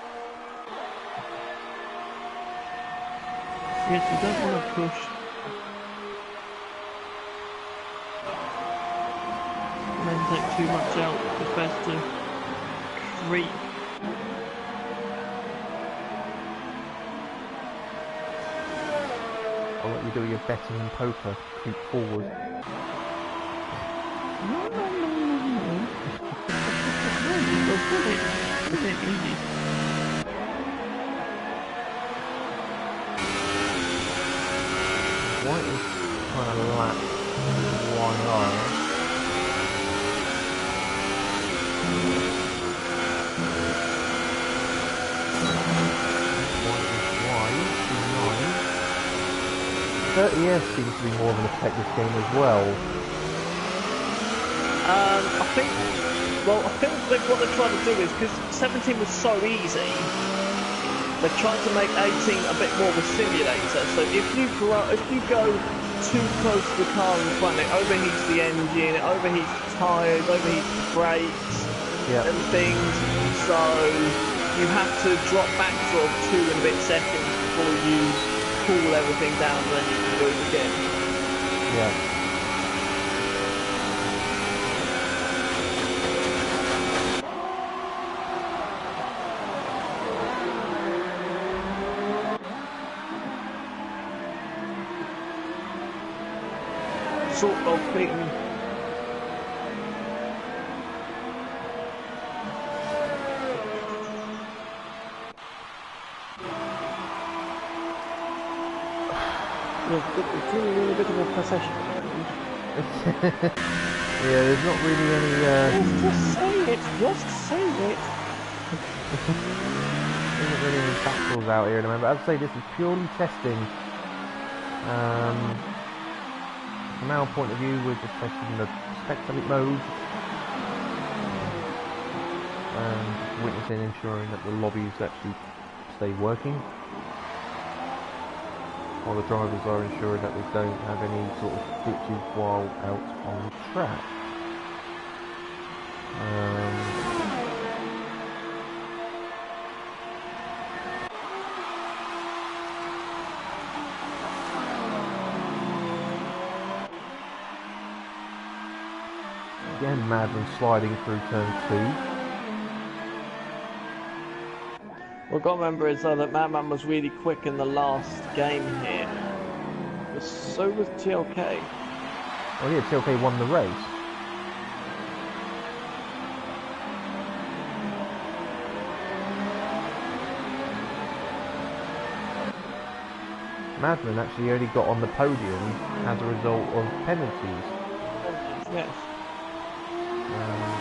Yes, we don't want to push. And then take too much out. It's best to creep. I'll let you do your betting and poker. Creep forward. No. It's easy. White is trying to lap one eye. White is wide, 9. 30S seems to be more of an effective game as well. I think what they're trying to do is, because 17 was so easy, they're trying to make 18 a bit more of a simulator. So if you go too close to the car in front, it overheats the engine, it overheats the tyres, overheats the brakes, and things. So you have to drop back sort of 2 and a bit seconds before you cool everything down, and then you can do it again. Yeah. Sort of thing. It's really a bit of a procession. Yeah, there's not really any. Just say it. Just say it. There's not really any battles out here at the moment. But as I say, this is purely testing. From our point of view, we're just testing the spectacle mode and witnessing, ensuring that the lobbies actually stay working, while the drivers are ensuring that we don't have any sort of glitches while out on the track. Again, Madman sliding through turn 2. What I've got to remember is that Madman was really quick in the last game here. But so was TLK. Oh yeah, TLK won the race. Madman actually only got on the podium as a result of penalties. Yes.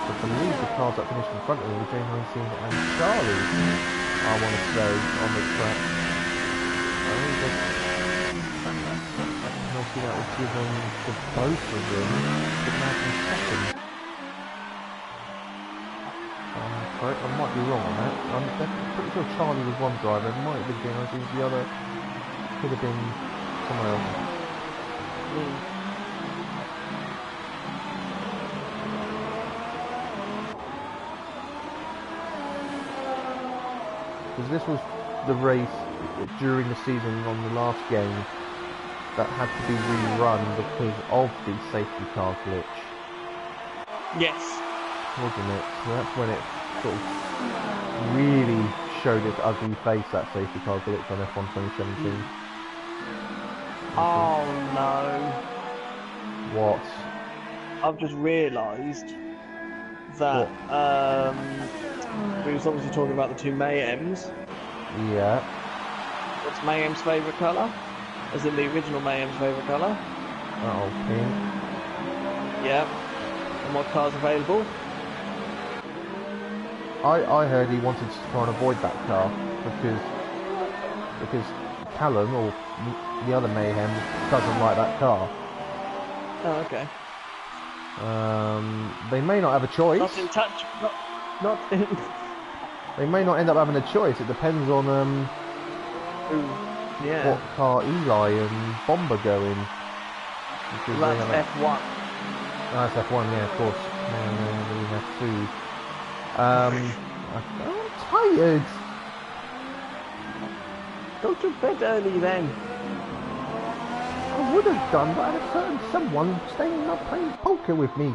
I believe the cars that finished in front of me were James Racing and Charlie, I want to say, on the track. I think that penalty that was given to both of them, but Madman second. Correct, I might be wrong on that. I'm definitely pretty sure Charlie was one driver, it might have been, I think the other could have been someone else. Because this was the race during the season on the last game that had to be rerun because of the safety car glitch. Yes. Wasn't it? So that's when it sort of really showed its ugly face, that safety car glitch on F1 2017. Oh no. What? I've just realised that we was obviously talking about the two Mayhems. Yeah. What's Mayhem's favourite colour? As in the original Mayhem's favourite colour? Oh, pink. Yeah. And what car's available? I heard he wanted to try and avoid that car because Callum, or the other Mayhem, doesn't like that car. Oh, okay. They may not have a choice. Not in touch. Not in. They may not end up having a choice. It depends on Yeah. what car Eli and Bomber go in. Because That's they have F1. that's F1, yeah, of course. And we have two. I'm tired. Go to bed early then. I would have done, but I had a certain someone staying up playing poker with me.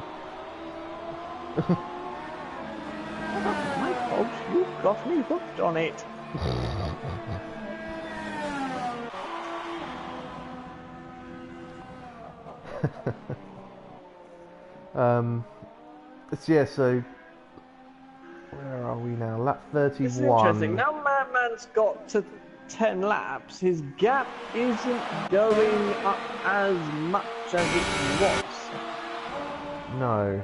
That's my fault. You've got me hooked on it. Yeah, so where are we now? Lap It's interesting. 31. Now Madman's got to 10 laps, his gap isn't going up as much as it was. No.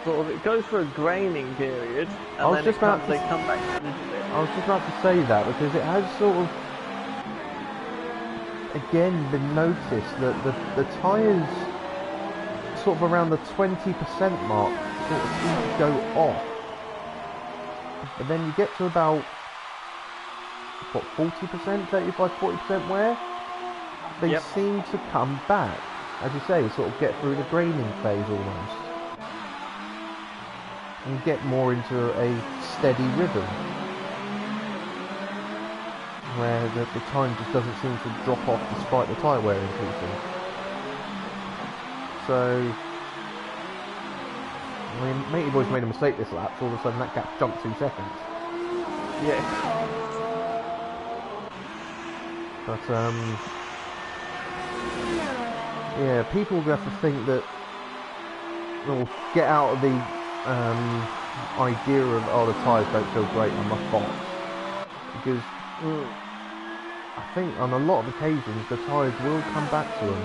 Sort of, it goes for a graining period, and then they come back a little bit. I was just about to say that because it has sort of again been noticed that the tyres sort of around the 20% mark sort of seem to go off. But then you get to about, what, 40%, 35-40% wear? They seem to come back. As you say, sort of get through the graining phase almost. And get more into a steady rhythm. Where the time just doesn't seem to drop off despite the tyre wear increasing. So, I mean, Matey Boy's made a mistake this lap, so all of a sudden that gap jumped 2 seconds. Yeah. But, yeah, people have to think that, or get out of the idea of, oh, the tyres don't feel great on my box. Because I think on a lot of occasions the tyres will come back to them.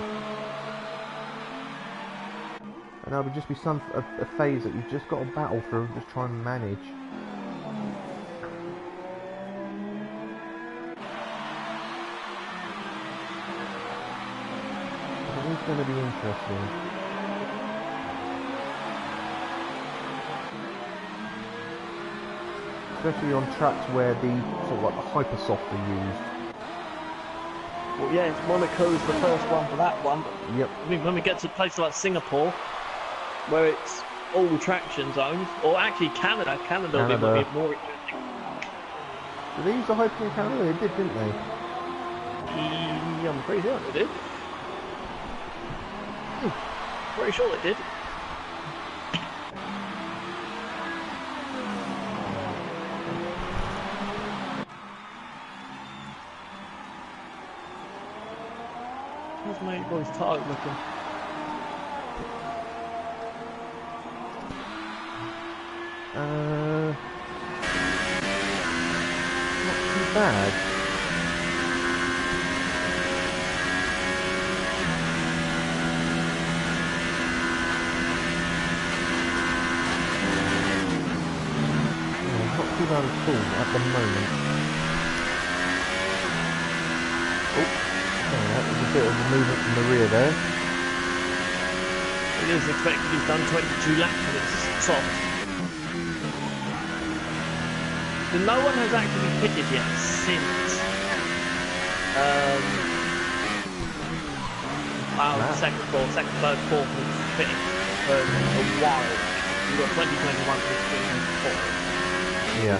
And that would just be a phase that you've just got to battle through, just try and manage. It is going to be interesting. Especially on tracks where the sort of like the Hypersoft are used. Well, yeah, Monaco's the first one for that one. Yep. I mean, when we get to places like Singapore, where it's all traction zones, or actually Canada will be more interesting. Did they use the Hyper in Canada? They did, didn't they? I'm pretty sure they did. Pretty sure they did. How's my boy's target looking? Not too bad. Not too bad at all at the moment. Oh, that was a bit of a movement from the rear there. It is expected he's done 22 laps and it's soft. So no one has actually pitted yet since second, third, fourth was pitting for a while. We've got 2021 to 2024. Yeah.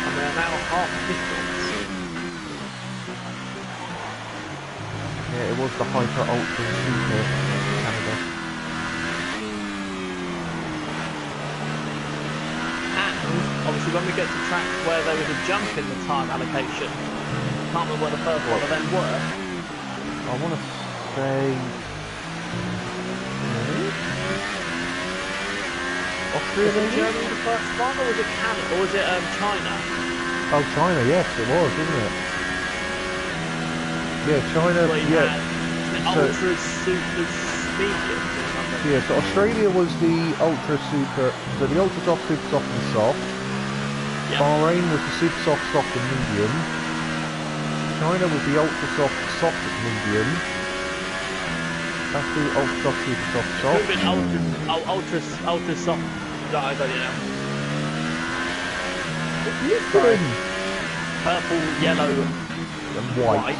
And they're now half distance. Yeah, it was the Hyper Ultra Super Canada. And obviously when we get to tracks where there was a jump in the time allocation, can't remember where the first one of them were. I want to say... Austria, Was it maybe? Germany the first one, or was it Canada, or was it China? Oh, China, yes, it was, wasn't it? Yeah, China, Where you yeah. had the ultra super mediums or something. Yeah, so Australia was the ultra super, so the ultra soft, super soft and soft. Yep. Bahrain was the super soft, soft and medium. China was the ultra soft, soft and medium. That's the ultra soft, super soft, soft. Could have been ultra soft. No, I don't know. Sorry. Purple, yellow, And white.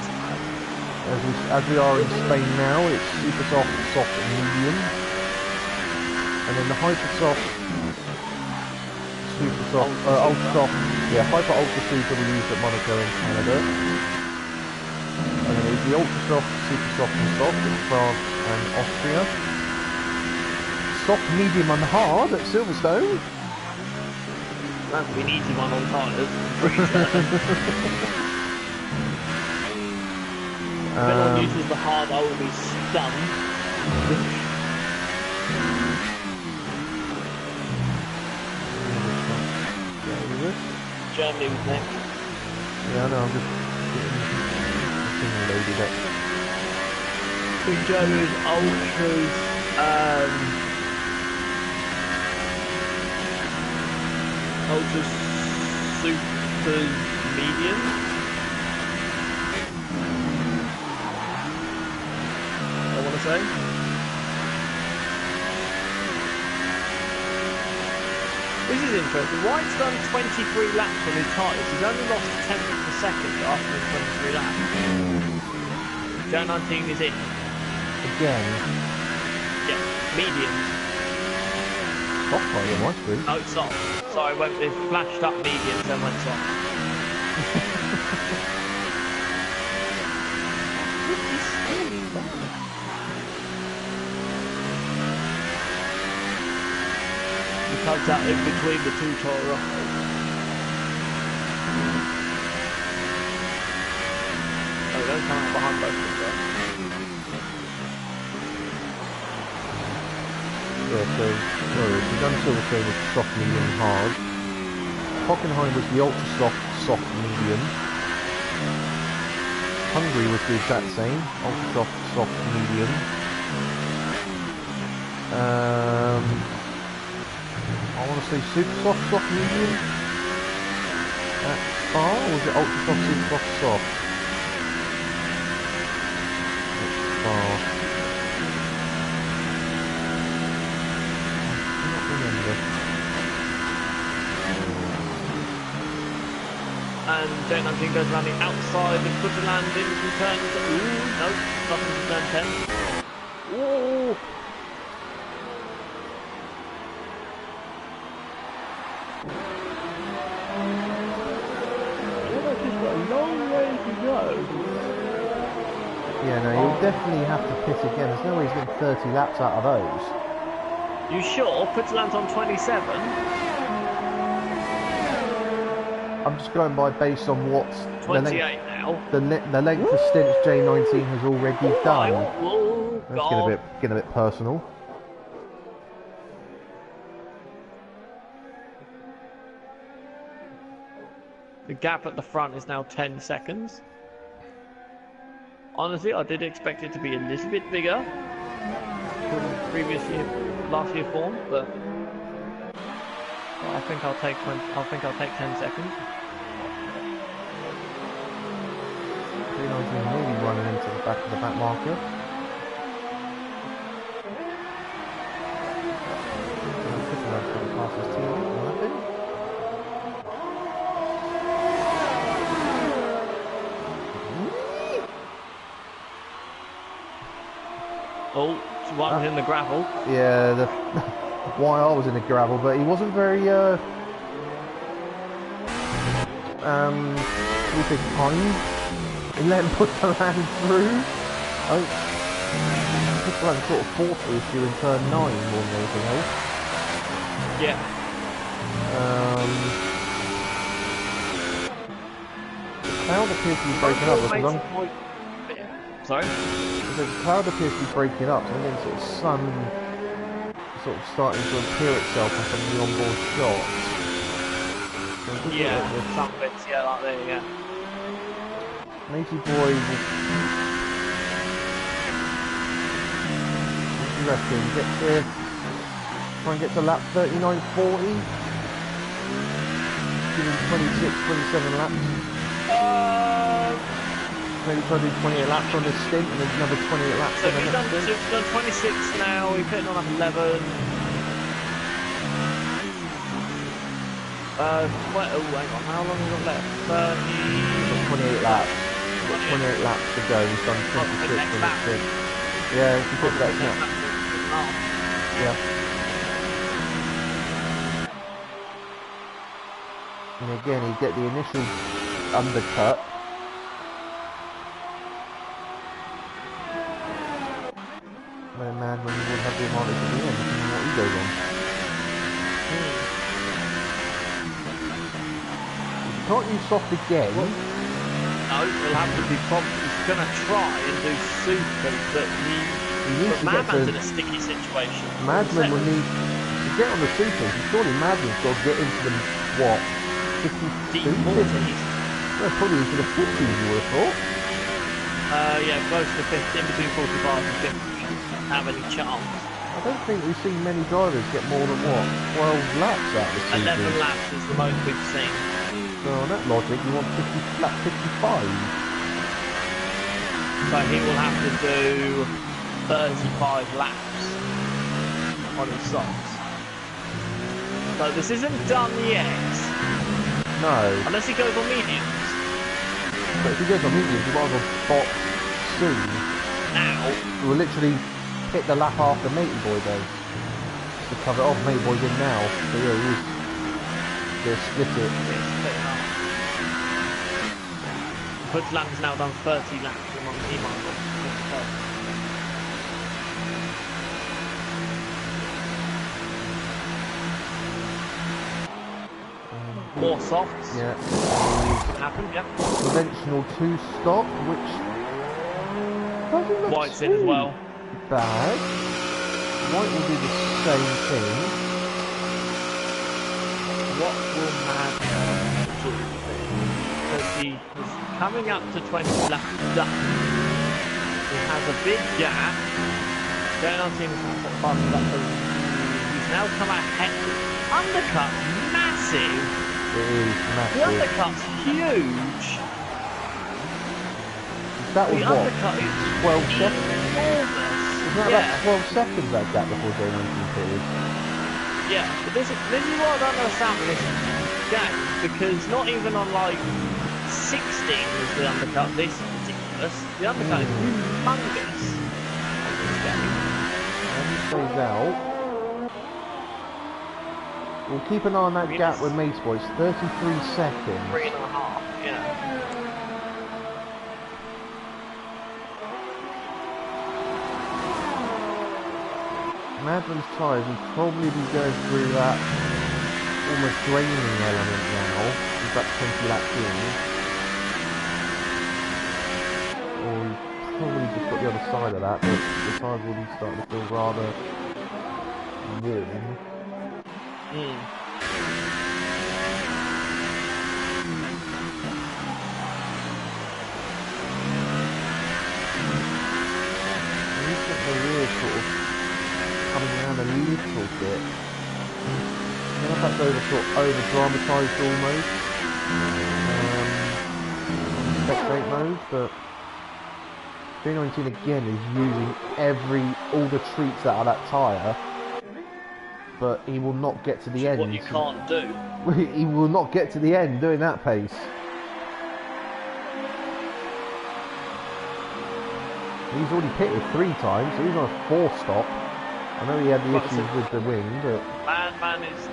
As we are in Spain now, it's super soft, soft, and medium. And then the hyper soft, super soft, ultra soft, yeah, hyper ultra super we used at Monaco in Canada. And then it's the ultra soft, super soft, and soft in France and Austria. Soft, medium, and hard at Silverstone. That's an easy one on tires. If anyone uses the hard, I will be stunned. Germany was next. Yeah, I know, I'm just getting loaded up. In Germany's ultras, ultra super medium. I want to say. This is interesting. White's done 23 laps on his tyres. He's only lost 10th of a second after his 23 laps. Joe 19 is in. Again. Yeah, mediums. Soft tyre, my screen. Oh, soft. Sorry, it flashed up mediums, then went soft. He tugs out in between the two Toro Rossos. Oh, don't come out behind both of them. Yeah, so, we've done Silverstone with soft, medium, hard. Hockenheim was the ultra soft, soft, medium. Hungary was the exact same, ultra soft, soft, medium. I want to say super soft, soft, medium. At Spa, or was it ultra soft, super soft, soft? At Spa. And J19 goes around the outside of Butterland into turns. Ooh, no, nothing to turn 10. Ooh! Well, just got a long way to go. Yeah, no, you'll definitely have to pit again. There's no way he's getting 30 laps out of those. You sure? Butterland's on 27. I'm just going by based on what's 28 now. the length of stints J19 has already done. Oh, That's getting a bit personal. The gap at the front is now 10 seconds. Honestly, I did expect it to be a little bit bigger from last year form, but I think I'll take 10 seconds. J19 maybe running into the back of the back marker. Passes team, nothing. Oh, one in the gravel. Yeah, the YR was in the gravel, but he wasn't very we say kind in letting Butterland through. Butterland sort of forced the issue in turn 9 more than anything else. Yeah. The cloud appears to be breaking up because Sorry? the cloud appears to be breaking up, so I'm getting sort of sun sort of starting to appear itself in some of the onboard shots. So yeah, some bits, yeah, like there, yeah. Matey boy, what do you reckon? Try and get to lap 39.40? Give him 26, 27 laps. Maybe try to do 28 laps on this stint and then another 28 laps So on the he's next done, stint. so he's done 26 now, he's putting on up 11. Oh, hang on, how long has he got left? 28 laps. He's got 28 laps to go. He's done 26 on this stint. Yeah, if you put that snap. Yeah. And again, you get the initial undercut. When Madman would have the advantage at the end, depending on what he goes on. If you can't use soft again. No, he'll have to be he's going to try and do super, but needs to get Madman's to... in a sticky situation. Madman will need to get on the supers. Surely Madman's got to get into the, what, 52? 40s. Well, probably into the 50s, you would have thought. Yeah, close to 50, in between 45 and 50. Have any chance? I don't think we've seen many drivers get more than, what, 12 laps out of the supers. 11 laps is the most we've seen. So on that logic, you want 50, lap 55. So he will have to do 35 laps on his socks. So this isn't done yet. No. Unless he goes on mediums. But if he goes on mediums, he might as well box soon. Now. We'll literally hit the lap after Matey Boy does. To cover it off, Matey Boy's in now. So yeah, he is. They'll split it. Hoodland's now done 30 laps. He might have more softs. Yeah. Happen, yeah. Conventional 2-stop, which doesn't look White's too in as well. bad. White will do the same thing. What will Madman do? Because he is coming up to 20 laps done. He has a big gap. Going on seems fast up. He's now come ahead. Undercut, massive. It is The massive. undercut's huge. That was The what? undercut is 12 seconds? enormous. Isn't that about 12 seconds that gap before J19 pitted? Yeah, but this is what I don't understand with this game, because not even on like 16 was the undercut this ridiculous. The undercut is humongous on this game. And he stays out. We'll keep an eye on that gap with Mace Boy. It's 33 seconds. 3.5, yeah. Madman's tyres will probably be going through that almost draining element now. He's about 20 laps in. Or he's probably just got the other side of that, but the tyres will be starting to feel rather warm. He's got the rear sort of coming around a little bit. I don't know if that's over dramatised almost. Spectate mode, but J19 again is using all the treats out of that tyre, but he will not get to the end. What you can't do. He will not get to the end doing that pace. He's already pitted 3 times, so he's on a 4-stop. I know he had the issues with the wing, but... Madman is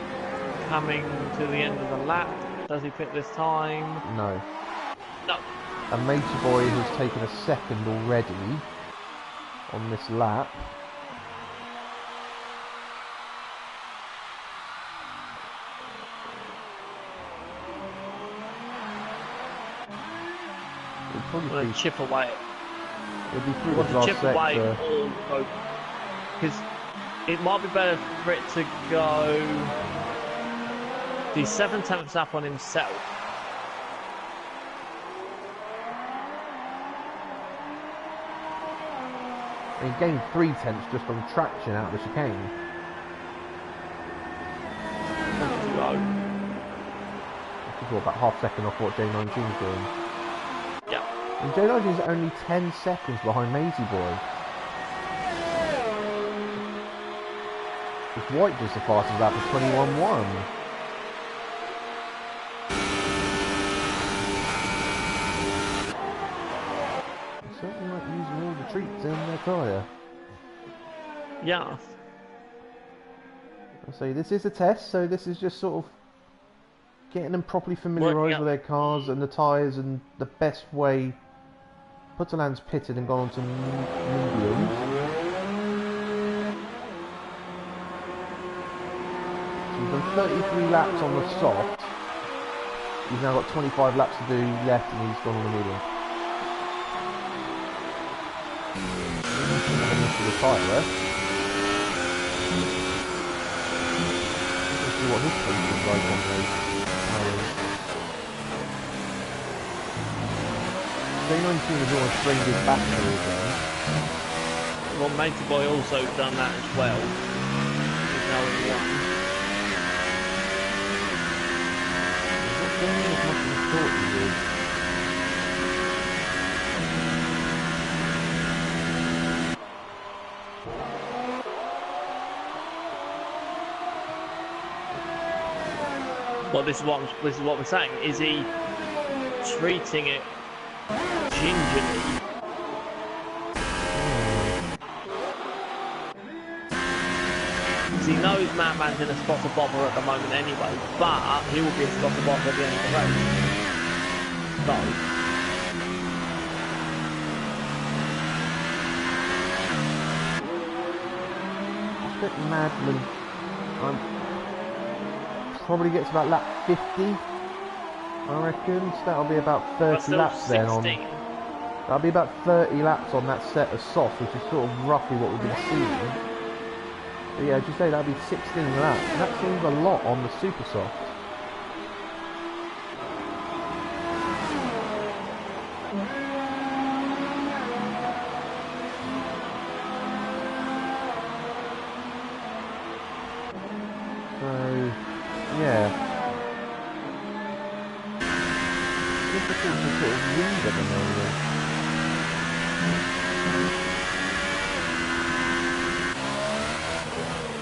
coming to the end of the lap. Does he pit this time? No. No. And Matey Boy has taken a second already on this lap. It'll probably be Chip away. It'll be through Want the to last chip away sector. all go, because it might be better for it to go the 7/10 lap on himself. And he gained 3/10 just on traction out of the chicane. Go. Which is what, about half second off what J19's doing. Yeah. And J19 is only 10 seconds behind Maisie Boy. With White just the fastest lap for 21.1. Certainly like using all the treats in their tyre. Yeah. I say this is a test, so this is just sort of getting them properly familiarised with their cars and the tyres and the best way. Putterland's pitted and gone on to mediums. So he's done 33 laps on the soft. He's now got 25 laps to do left and he's gone on the medium. The tyre there. Let's see what his pace is like on those tyres. J19 has almost drained his battery again. Well, Matey Boy also done that as well. He's now in one. He's not gaining as much as I thought he would. Well, this is what we're saying. Is he treating it gingerly? Because he knows Madman's in a spot of bother at the moment anyway, but he will be a spot of bother at the end of the race. So, I expect Madman probably gets about lap 50, I reckon. So that'll be about 30 laps then on. That'll be about 30 laps on that set of soft, which is sort of roughly what we've been seeing. But yeah, as you say, that'll be 16 laps. And that seems a lot on the super soft. So, yeah. Difficult to sort of read at the moment.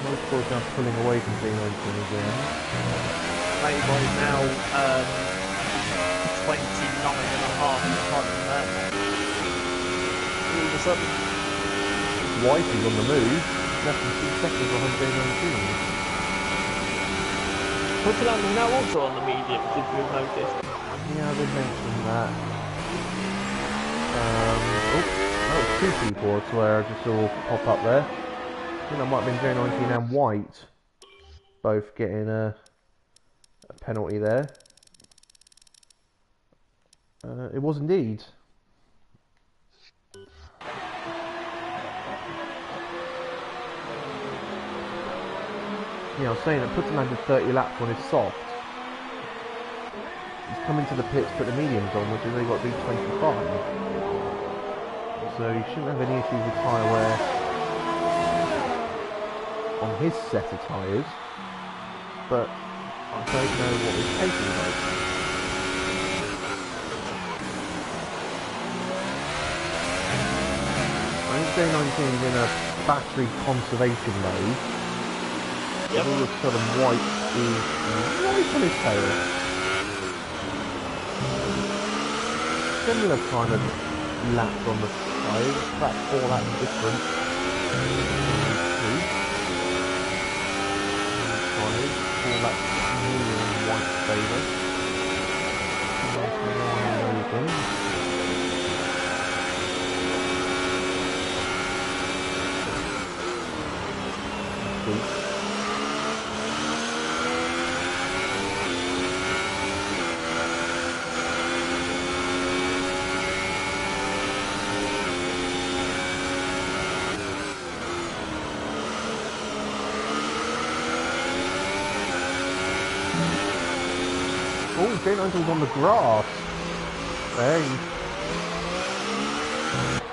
Most boys now pulling away from J19 again. Matey Boy is now 29.5 in front of Madman. All of a sudden, White is on the move. Less than 2 seconds behind J19. Putterland is now also on the mediums, if you've noticed. Yeah, I did mention that. Oh, that was 2 people, I swear, I just saw pop up there. I think that might have been J19 and White both getting a penalty there. It was indeed. Yeah, I was saying that Putterland did 30 laps on his soft. He's come into the pits, put the mediums on, which is only got to do 25. So he shouldn't have any issues with tyre wear on his set of tyres. But I don't know what his pace is like. I think J19 is in a battery conservation mode. Yep. All of a sudden White is right on his tail. Similar kind of laps on the side, about 4 laps different. 4 laps more in White's favour. Oh, J19's on the grass. There,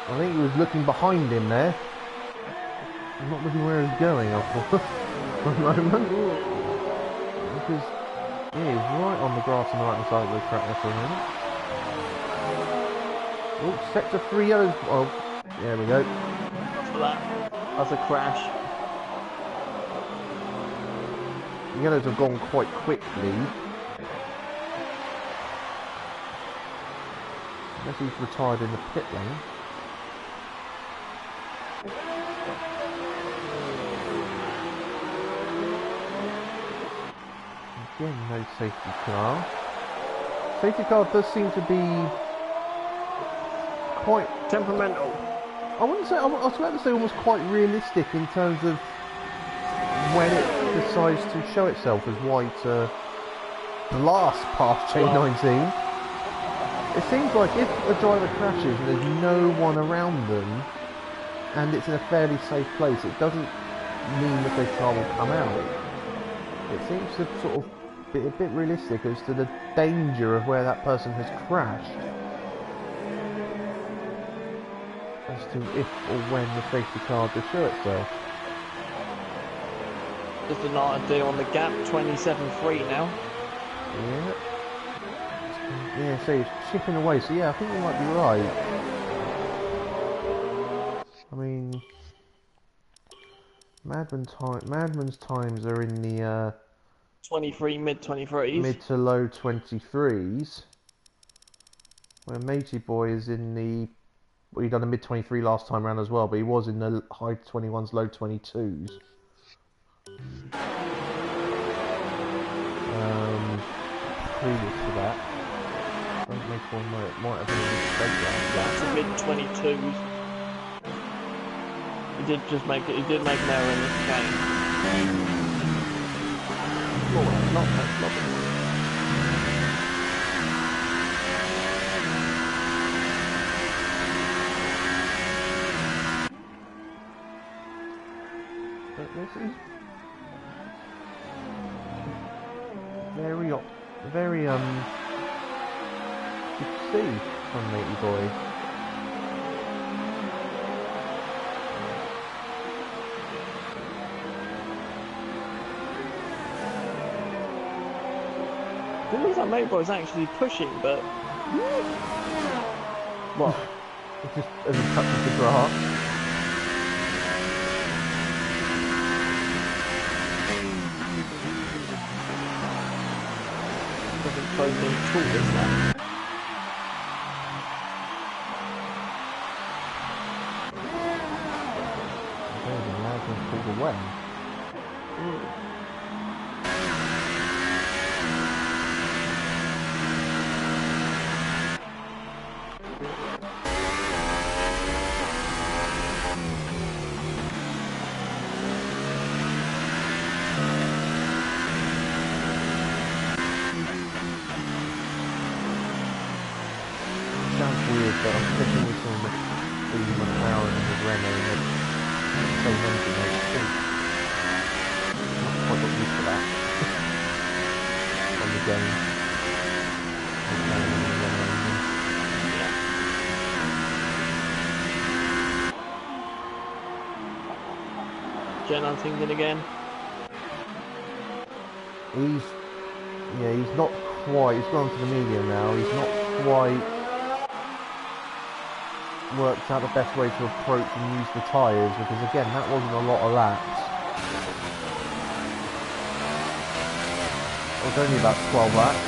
I think he was looking behind him there. I'm not looking where he's going, I thought, for a moment. Because, yeah, he's right on the grass on the right hand side of the track there for a minute. Oh, sector 3 yellows. Oh, there we go. For that. That's a crash. Yellows have gone quite quickly. Unless he's retired in the pit lane. Again, no safety car. Safety car does seem to be quite temperamental. I wouldn't say, I was about to say almost quite realistic in terms of when it decides to show itself as why to blast past J19. It seems like if a driver crashes and there's no one around them and it's in a fairly safe place, it doesn't mean that the car will come out. It seems to sort of be a bit realistic as to the danger of where that person has crashed, as to if or when the safety car does show itself. Just an idea on the gap, 27.3 now. Yeah. Yeah, so it's chipping away, so yeah, I think you might be right. I mean, Madman's times are in the 23, mid-23s. Mid to low 23s. Where Matey Boy is in the... Well, he done a mid-23 last time round as well, but he was in the high 21s, low 22s. Previous to that, I think Matey Boy might have been a bit That's a mid-22s. He did make an error in this game. Oh, not much. But this is very good to see from Matey Boy. It looks like Matey Boy's actually pushing, but what? It's just as he touches the grass. Doesn't close in at all, is that? The Madman pulled away. Sounds weird, but I'm sticking with the McLaren and the Renault and the same engine. I'm not quite got used to that on the game. McLaren and the Renault engine. Jen Huntington again. He's not quite, he's gone to the medium now, he's not quite worked out the best way to approach and use the tyres, because again, that wasn't a lot of laps. It was only about 12 laps.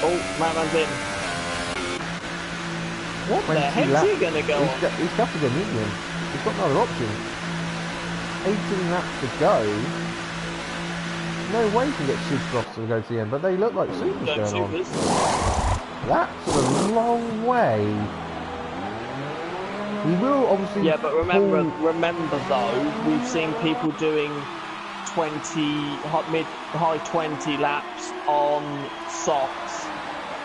Oh, Madman's in. What the heck's he gonna go on? He's got to go medium. He's got no other option. 18 laps to go. No way you can get Supercross to go to the end, but they look like Supers going on. That's a long way. He will obviously... Yeah, but remember though, we've seen people doing 20, high 20 laps on softs.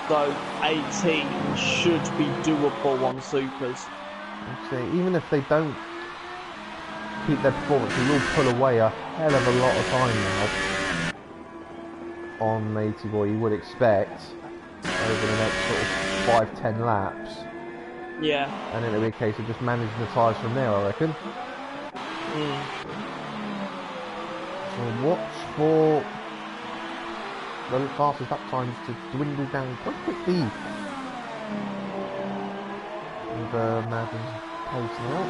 So 18 should be doable on Supers. Even if they don't keep their performance, he will pull away a hell of a lot of time now on Matey Boy, you would expect, over the next sort of 5-10 laps. Yeah. And it'll be a case of just managing the tyres from there, I reckon. So watch for the fastest lap times to dwindle down quite quickly. And Madden's pace now.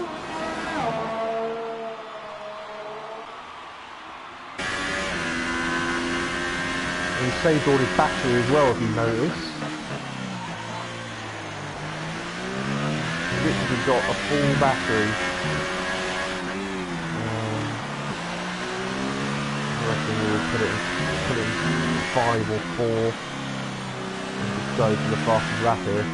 He saved all his battery as well, if you notice. He's literally got a full battery. I reckon we'll put it in 5 or 4 and just go for the fastest lap here.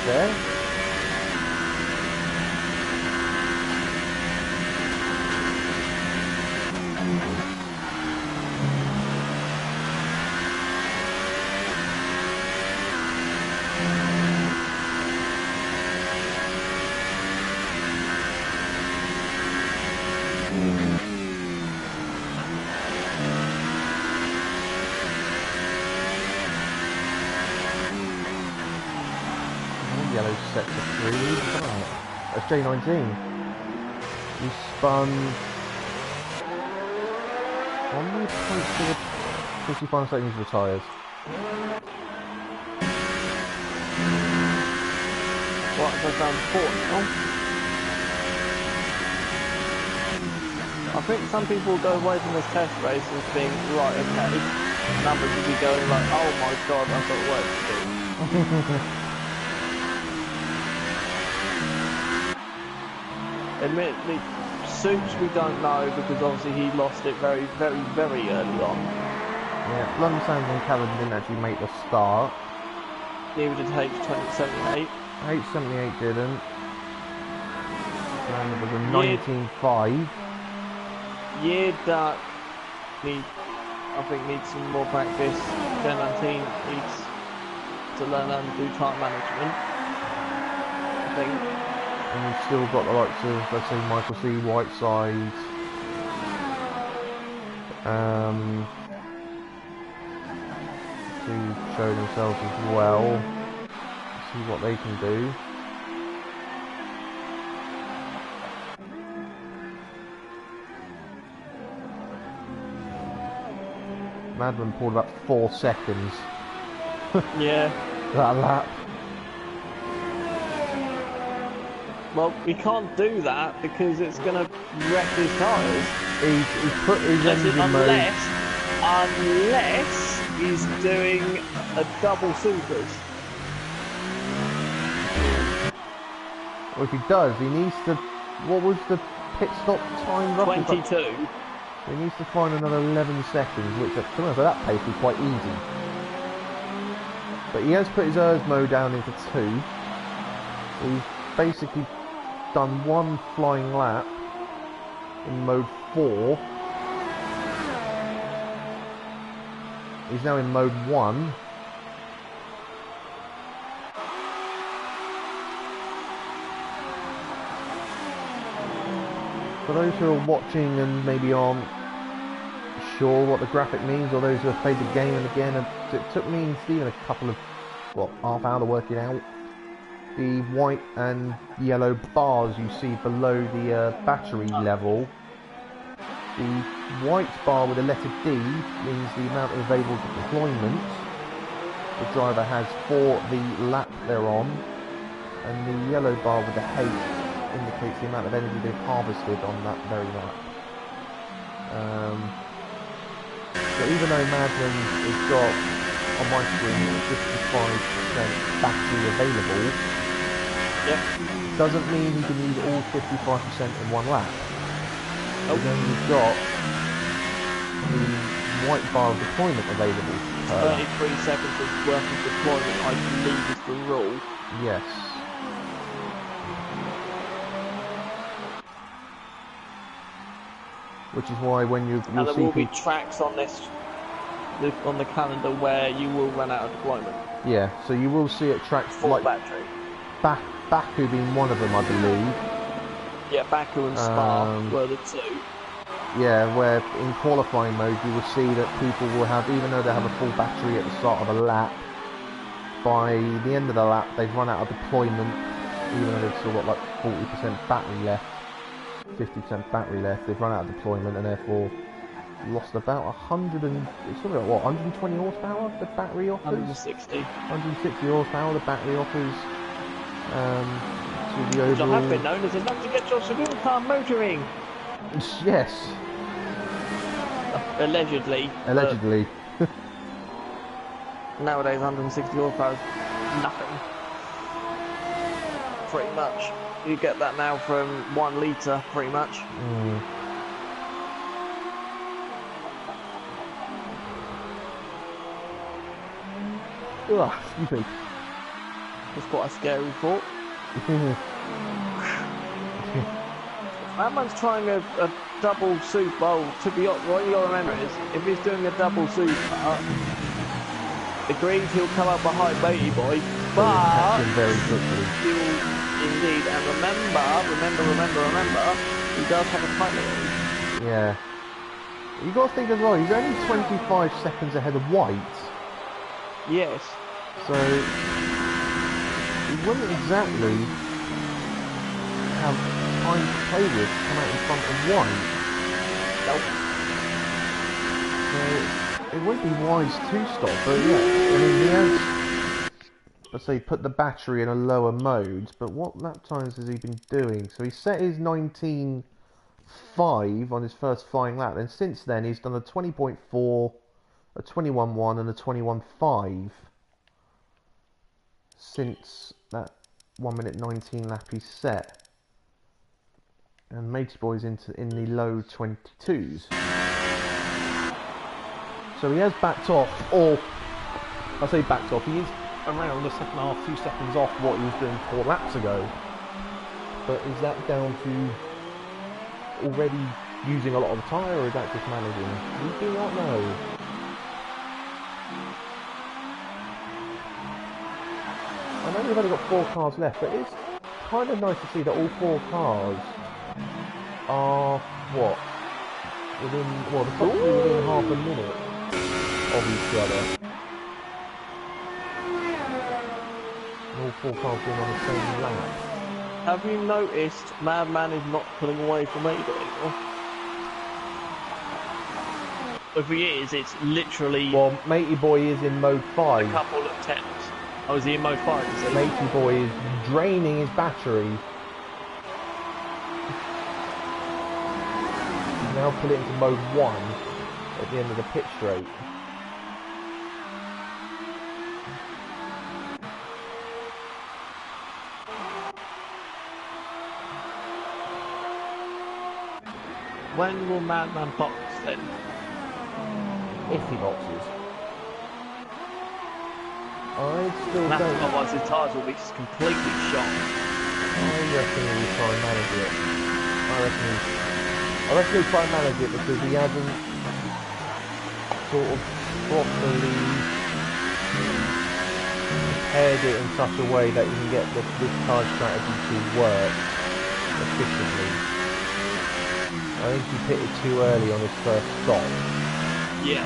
There. Yellow set to 3. That's J19. He spun on the approach to the 55 seconds of the tyres. What, goes down to 4 now? I think some people go away from this test race and think, right, okay, and others will be going like, oh my god, I've got work to do. Admittedly, Soups we don't know because obviously he lost it very, very, very early on. Yeah, London Sands and Callum didn't actually make the start. Neither did H2078. H78 didn't. And it was a 19.5. Year Duck I think needs some more practice. J19 needs to learn how to do time management. I think. And you've still got the likes of, let's say, Michael C. Whiteside, to show themselves as well, see what they can do. Madman pulled about 4 seconds. Yeah. That lap. Well, we can't do that because it's going to wreck his tyres. He's put his engine mode... Unless he's doing a double supers. Well, if he does, he needs to... What was the pit stop time roughly? 22. He needs to find another 11 seconds, which at that pace would be quite easy. But he has put his ERS mode down into 2. He's basically done 1 flying lap in mode 4. He's now in mode 1. For those who are watching and maybe aren't sure what the graphic means, or those who have played the game and again, it took me and Stephen a couple of, half hour to work it out. The white and yellow bars you see below the battery level. The white bar with the letter D means the amount of available deployment the driver has for the lap they're on, and the yellow bar with the H indicates the amount of energy they've harvested on that very lap. So even though Madman has got, on my screen, 55% battery available, yep, doesn't mean he can use all 55% in one lap. Nope. He's only got the white bar of deployment available. 33 seconds of worth of deployment, I believe, is the rule. Yes. Which is why when you'll and there see will be tracks on this, on the calendar where you will run out of deployment. Yeah, so you will see at tracks Full like battery. Baku being one of them, I believe. Yeah, Baku and Spa were the two. Yeah, where in qualifying mode you will see that people will have, even though they have a full battery at the start of a lap, by the end of the lap they've run out of deployment, even though they've still got like 40% battery left, 50% battery left. They've run out of deployment and therefore lost about 100 and it's something like what, 120 horsepower the battery offers. 160 horsepower the battery offers to the overall. Which I have been known as enough to get your saloon car motoring. Yes. Allegedly. Allegedly. Nowadays 160 horsepower is nothing. Pretty much. You get that now from 1 litre, pretty much. Mm. Ugh, excuse me. It's quite a scary thought. Madman's trying a double super. Well, to be honest, what you got to remember is, if he's doing a double super, agreed he'll come up behind Matey Boy, but very quickly. Indeed, and remember, he does have a tight lead. Yeah. You got to think as well, he's only 25 seconds ahead of White. Yes. So, he wouldn't exactly have time to play with to come out in front of White. Nope. So, it would be wise to stop, but yeah, I mean, he has, let's say, put the battery in a lower mode, but what lap times has he been doing? So he set his 19.5 on his first flying lap, and since then he's done a 20.4, a 21.1 and a 21.5 since that 1 minute 19 lap he set. And Matey Boy's in the low 22s. So he has backed off, or I say backed off, he is around the second half, 2 seconds off what he was doing 4 laps ago. But is that down to already using a lot of the tyre, or is that just managing? We do not know. I know we've only got 4 cars left, but it's kind of nice to see that all 4 cars are, what, within, well, they're probably within half a minute of each other. And all 4 cars being on the same lap. Have you noticed Madman is not pulling away from Matey Boy anymore? If he is, it's literally... Well, Matey Boy is in mode 5. A couple of tenths. Oh, is he in mode 5? Is he? Matey Boy is draining his battery. He's now put it into mode 1 at the end of the pit straight. When will Madman box then? If he boxes. I still don't... Otherwise his tyres will be completely shot. I reckon he'll try and manage it. I reckon he'll try and manage it because he hasn't sort of properly prepared it in such a way that you can get this tyre strategy to work efficiently. I think he pitted too early on his first stop. Yeah.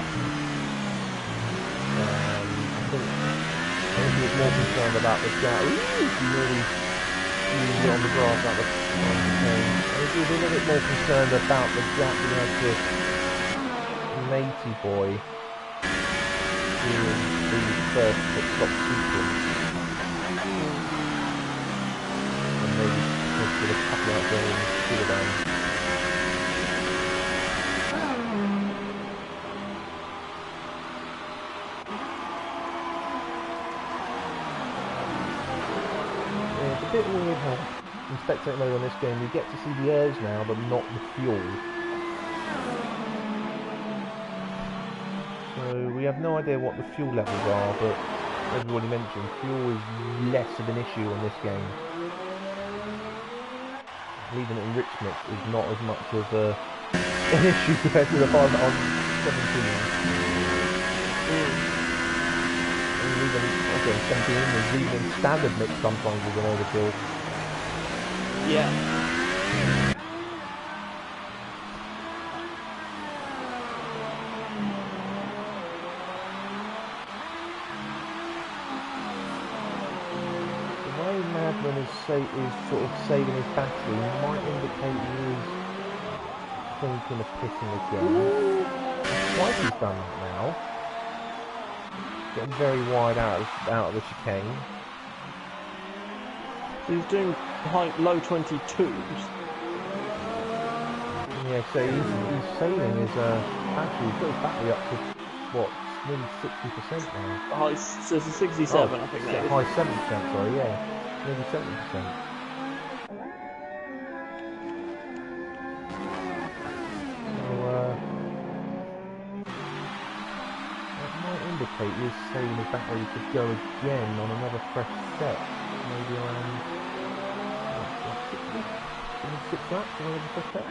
I think he was more concerned about the gap. He really used it on the grass at the time. I think he was a little bit more concerned about the gap he had to Matey Boy during the first pit stop sequence. And maybe just with a couple out there in the should have done. It's a bit weird how in spectator mode on this game you get to see the airs now but not the fuel. So we have no idea what the fuel levels are, but as we already mentioned, fuel is less of an issue on this game. Leaving enrichment is not as much of an issue compared to the one on 17. Even 17 is even standard mix sometimes with an overkill. Yeah. sort of saving his battery might indicate he is thinking of pitting again. Twice he's done that now. Getting very wide out of the chicane. He's doing low 22s. Yeah, so he's saving his battery. He's got his battery up to what, nearly 60% now. So it's a 67, I think that is. High 70%, sorry, yeah, nearly 70%. Indicate he is saving his battery to go again on another fresh set, maybe around 6 laps, another fresh set.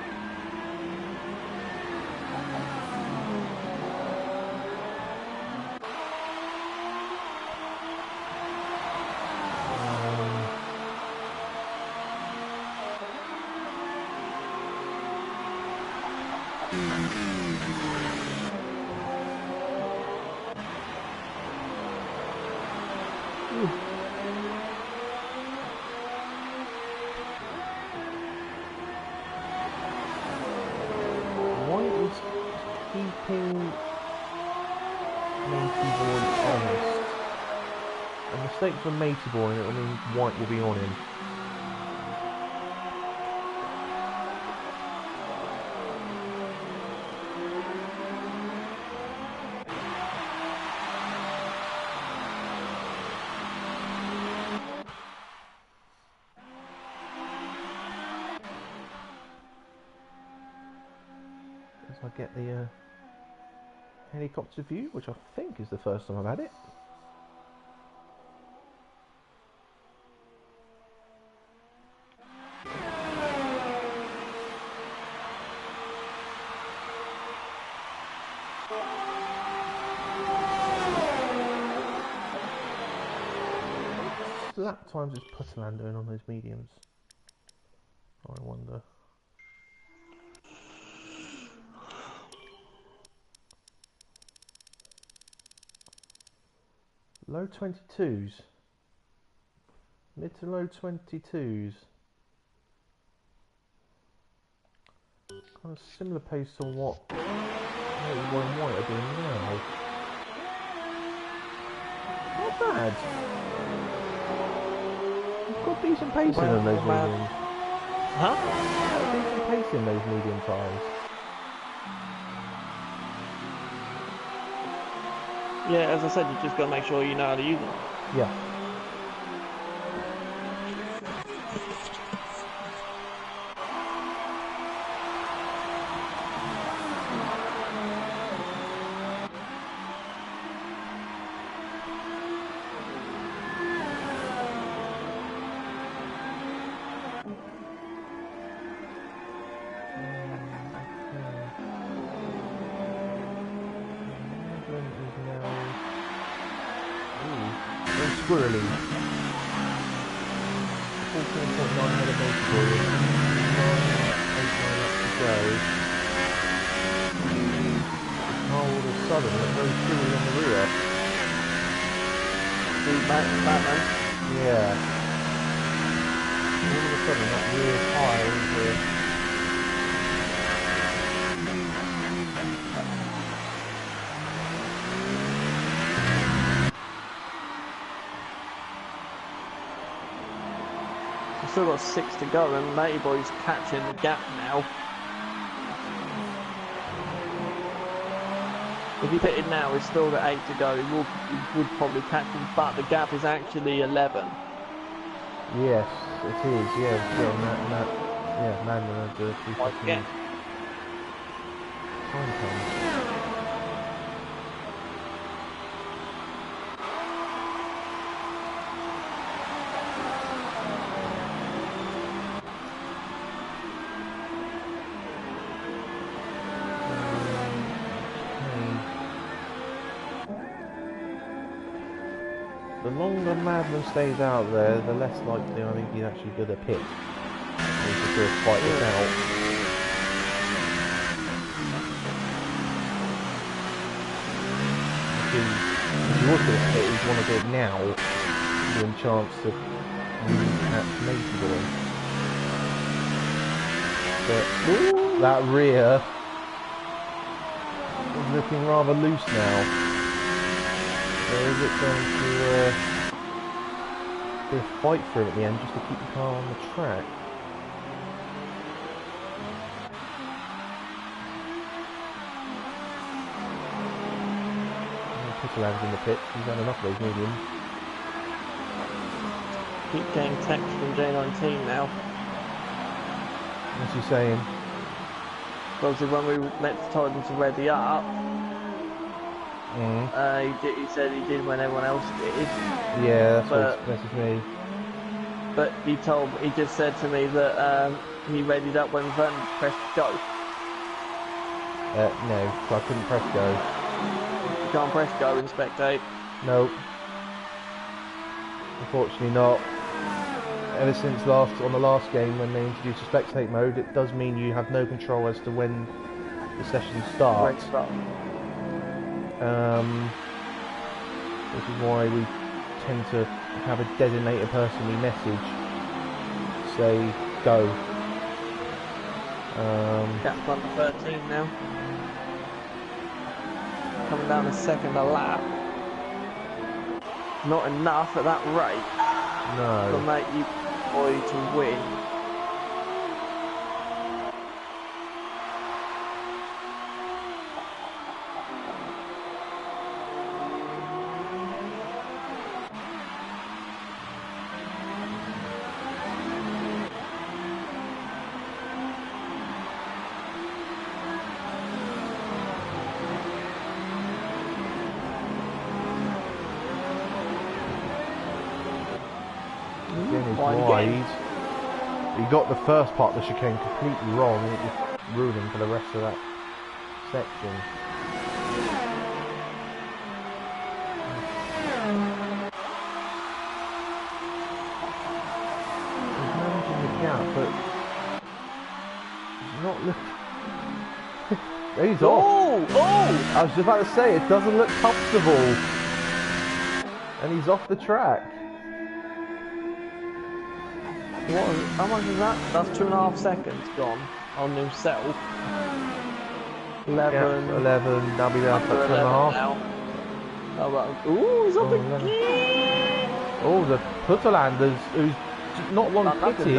White is keeping Mateyboy honest. A mistake from Mateyboy, and it will mean White will be on him. I get the helicopter view, which I think is the first time I've had it. What lap times is Putterland doing on those mediums? I wonder. Low 22s. Mid to low 22s. Kind of similar pace to what Mateyboy and White are doing now. Not bad. You've got decent pacing in those mediums. Huh? Decent pace in those medium tyres. Yeah, as I said, you just got to make sure you know how to use them. Yeah. Squirrely. 14.9 head of Mateyboy. 8 laps to go. All of a sudden, they're very squirrely on the rear. Batman. Yeah. All of a sudden, that rear tyre is Still got 6 to go, and Mateyboy's catching the gap now. If he pitted now, he's still got 8 to go. He would probably catch him, but the gap is actually 11. Yes, it is. Yeah, man, the 2 seconds. Yeah. Time comes. The longer Madman stays out there, the less likely I think he's actually going to pit. He's just going to fight this out. If he was going to pit, he'd want to do it now, give him a chance to at Matey Boy. But that rear is looking rather loose now. So is it going to be a fight for him at the end just to keep the car on the track? Pitterland's in the pit. He's had enough of those mediums. Keep getting text from J19 now. What's he saying? Obviously, when we told him to ready up, he said he did when everyone else did. Yeah, that's what he messaged me. But he just said to me that he readied up when Vernon pressed go. No, I couldn't press go. You can't press go in spectate. Nope. Unfortunately not. Ever since on the last game when they introduced the spectate mode, it does mean you have no control as to when the session starts. Which is why we tend to have a designated person we message say go. Gap's under 13 now. Coming down a second a lap. Not enough at that rate. No. To make you boy to win. Again, he's wide. He got the first part of the chicane completely wrong, and it was ruining for the rest of that section. He's managing the gap, but he's not looking. He's off. Oh! I was just about to say, it doesn't look comfortable. And he's off the track. How much is that? That's 2.5 seconds gone on himself. 11. Yeah, 11. That'll be down to 2.5. Now. Oh, well. Ooh, he's off again. Oh, the Putterlanders, who's not long pitted.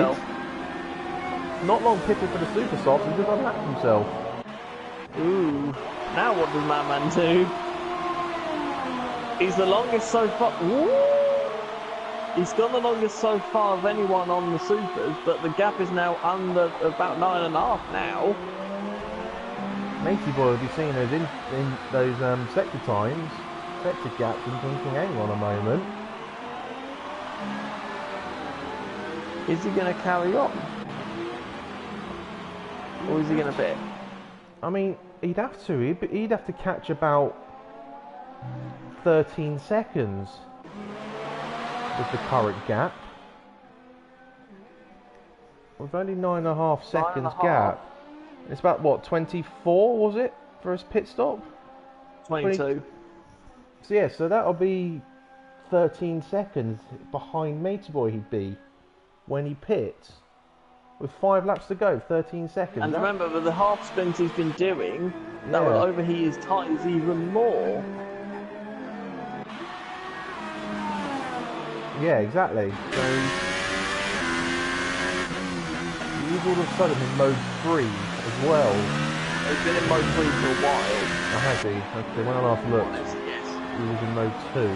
Not long pitted for the super softs, and just unlapped himself. Ooh. Now what does Madman do? He's the longest so far. Ooh. He's gone the longest so far of anyone on the supers, but the gap is now under about 9.5 now. Matey Boy will be seeing those in those sector times, sector gaps, and thinking, hang on a moment. Is he going to carry on? Or is he going to bit? I mean, he'd have to. He'd have to catch about 13 seconds. With the current gap. With only 9.5 seconds gap. It's about what, 24 was it for his pit stop? 22. So yeah, so that'll be 13 seconds behind Matey Boy he'd be when he pits. With 5 laps to go, 13 seconds. And remember, with the half spins he's been doing, that will overheat his tyres even more. Yeah, exactly. So he's all of a sudden in mode 3 as well. He's been in mode 3 for a while. Oh, has he? Okay, when I last looked, yes. He was in mode 2.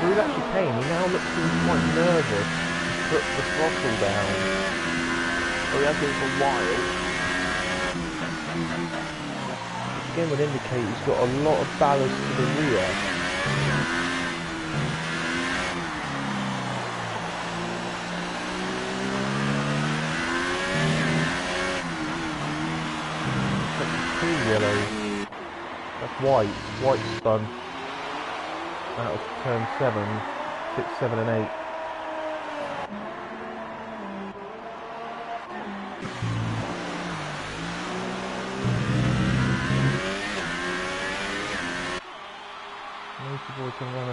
Through that chicane, he now looks quite nervous to put the throttle down. Oh, he has been for a while. Again would indicate he's got a lot of ballast to the rear. That's 2 yellows. That's white. White spun. That was turn 7, 6, 7 and 8.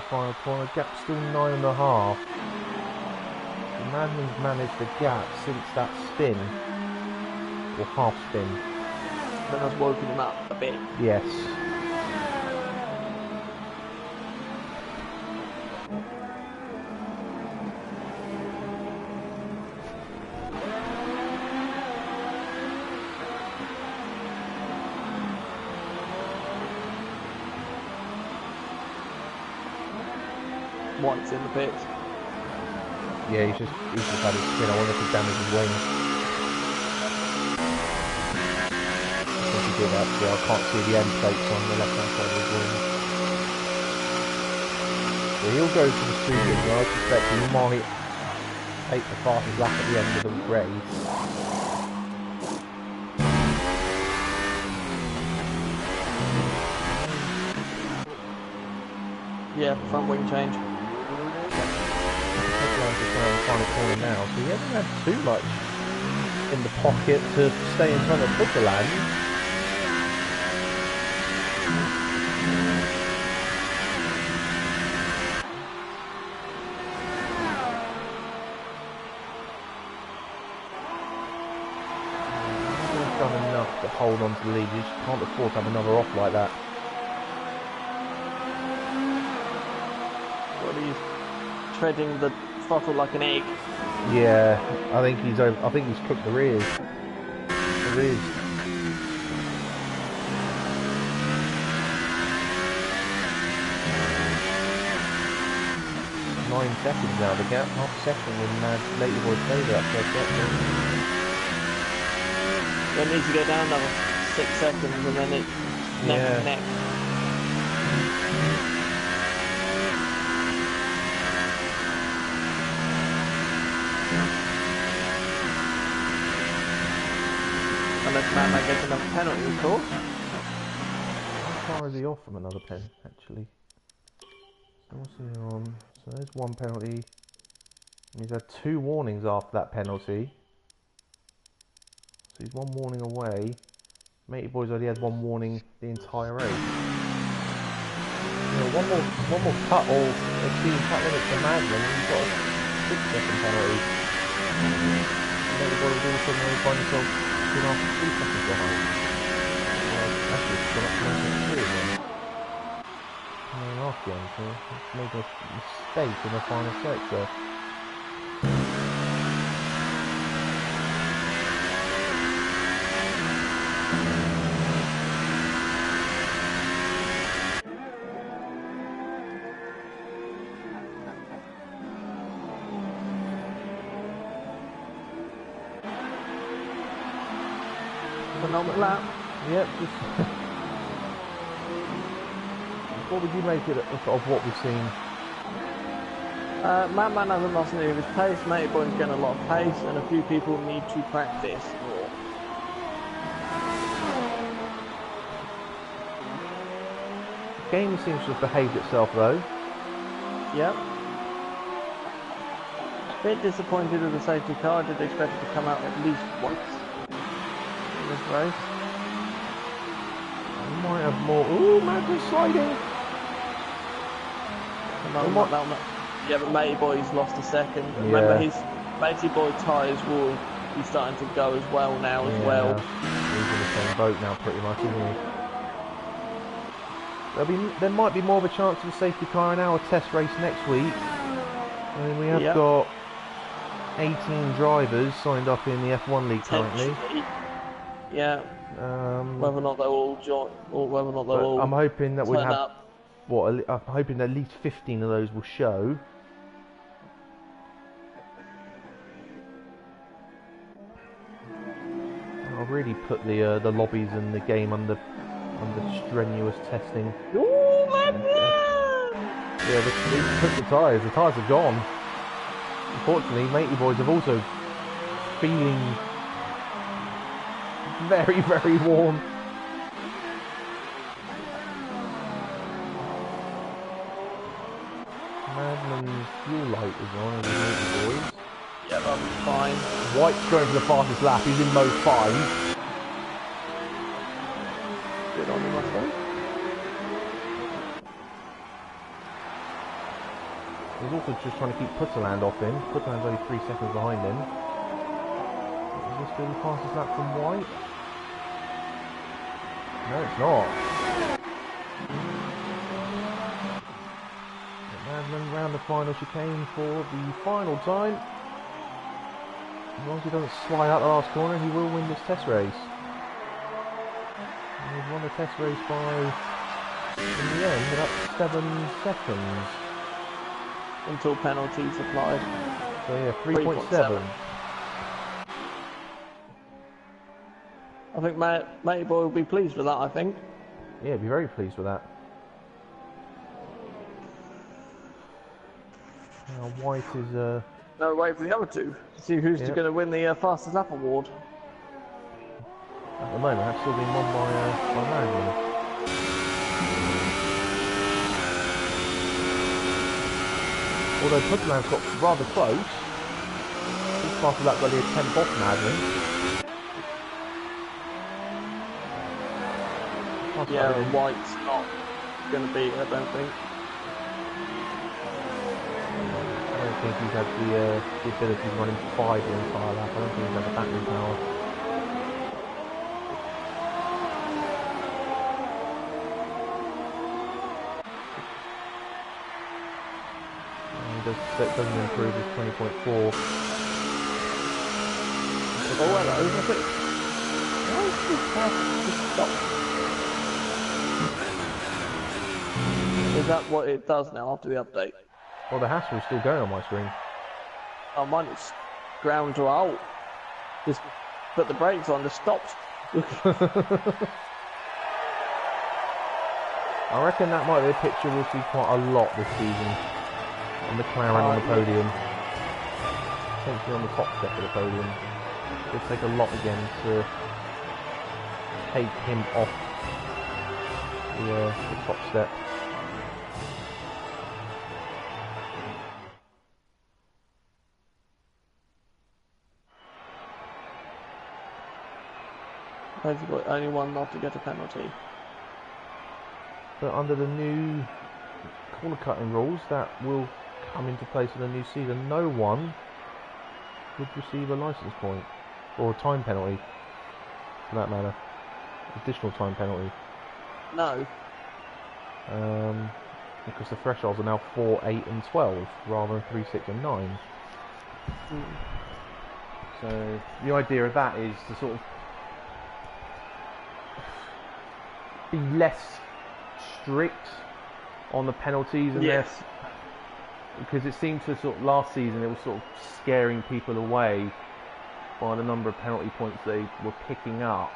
final corner. Gap still 9.5. Madman's managed the gap since that spin, or half spin. Then I've woken him up a bit. Yes. White's in the pits. Yeah, he's just had his spin. I wonder if he damaged his wing. I think he did actually. I can't see the end plates on the left hand side of his wing. So he'll go to the super. I suspect he might take the fastest lap at the end of the race. Yeah, front wing change. Headline's just around the final corner now, so he hasn't had too much in the pocket to stay in front of Switzerland. He's done enough to hold on to the lead. You just can't afford to have another off like that. He's treading the throttle like an egg. Yeah, I think he's cooked the rears. The rears. 9 seconds now. The gap, half a second in Naty Boy's favour. That's first second. It needs to go down another 6 seconds, and then it's neck and neck. Unless Madman gets another penalty, of course. How far is he off from another pen, actually? So what's he on? So there's one penalty. He's had 2 warnings after that penalty. So he's 1 warning away. Matey Boy's only had 1 warning the entire race. You know, one more cut or exceeding cut limits for Madman, and he's got a 6-second penalty. And Matey Boy was all of a sudden only find himself 2.5 to 3 seconds behind. Actually, it's gone up to 9.3 again. And off again, so it's made a mistake in the final sector. Penultimate lap. Yep, just what would you make it of what we've seen? Madman hasn't lost any of his pace, Matey Boy's getting a lot of pace, and a few people need to practice more. The game seems to have behaved itself though. Yep. A bit disappointed with the safety car, I did expect it to come out at least once in this race. We might have more. Ooh, Madman's sliding! Yeah, but Matey Boy's lost a second. Yeah. Remember, his Matey Boy tyres will be starting to go as well now as well. He's in the same boat now pretty much, isn't he? There might be more of a chance of a safety car in our test race next week. I mean, we have got 18 drivers signed up in the F1 league currently. Yeah. Whether or not they'll all join, or whether or not they'll all I'm hoping that we'll have up. I'm hoping that at least 15 of those will show. I'll really put the lobbies and the game under strenuous testing. Ooh, man! Yeah, they took the tyres. The tyres are gone. Unfortunately, Matey Boys have also feeling very, very warm. Madman's fuel light is on, as Matey Boys. Yeah, that'll be fine. White's going for the fastest lap. He's in mode 5. Good on him, I suppose. He's also just trying to keep Putterland off him. Putterland's only 3 seconds behind him. Is this going to be the fastest lap from White? No, it's not. Madman round the final chicane for the final time. As long as he doesn't slide out the last corner, he will win this test race. And he's won the test race by, in the end, about 7 seconds. Until penalties applied. So yeah, 3.7. I think Matty Boy will be pleased with that, I think. Yeah, be very pleased with that. Now White is No, wait for the other two. See who's Yep. going to win the fastest lap award. at the moment that's still being won by Madman. Although Putterland's got rather close. His fastest lap got a 10th off Madman. Yeah, and White's not going to beat it, I don't think. I don't think he's had the ability to run in 5 the entire lap. I don't think he's had the battery power. That doesn't improve his 20.4. Oh, hello, is it? Why is this car just stopped? Is that what it does now after the update? Well, the hassel's still going on my screen. Oh, mine is ground to halt. Just put the brakes on, just stopped. I reckon that might be a picture we'll see quite a lot this season. On McLaren on the podium. Potentially on the top step of the podium. It'll take a lot again to take him off the top step. Basically, only one not to get a penalty. But under the new corner cutting rules that will come into place in the new season, no one would receive a licence point or a time penalty for that matter. Additional time penalty. No. Because the thresholds are now 4, 8 and 12 rather than 3, 6 and 9. So the idea of that is to sort of be less strict on the penalties and Yes. less, because it seemed to sort of last season it was sort of scaring people away by the number of penalty points they were picking up.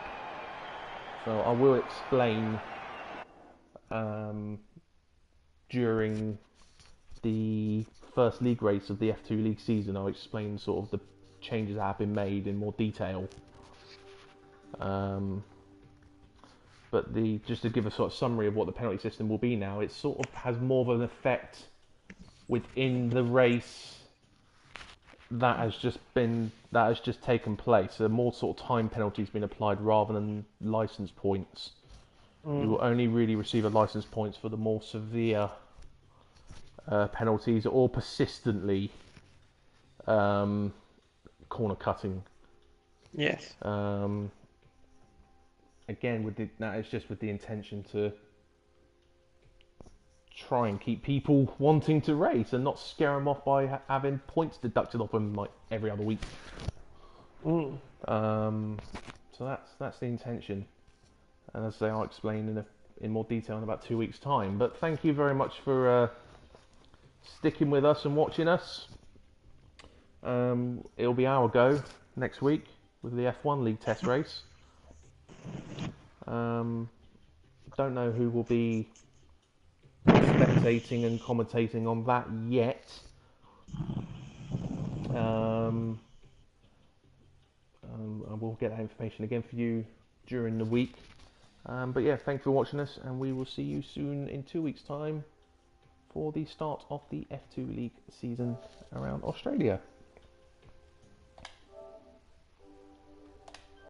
So I will explain during the first league race of the F2 league season. I'll explain sort of the changes that have been made in more detail. But just to give a sort of summary of what the penalty system will be now, it sort of has more of an effect within the race that has just taken place. So more sort of time penalties being applied rather than license points. You will only really receive a license points for the more severe penalties or persistently corner cutting. Yes. Again, that is just with the intention to try and keep people wanting to race and not scare them off by having points deducted off them like every other week. So that's the intention, and as I'll explain in more detail in about 2 weeks' time. But thank you very much for sticking with us and watching us. It'll be our go next week with the F1 League test race. Don't know who will be spectating and commentating on that yet. I will get that information again for you during the week. But yeah, thanks for watching us, and we will see you soon in 2 weeks' time for the start of the F2 League season around Australia.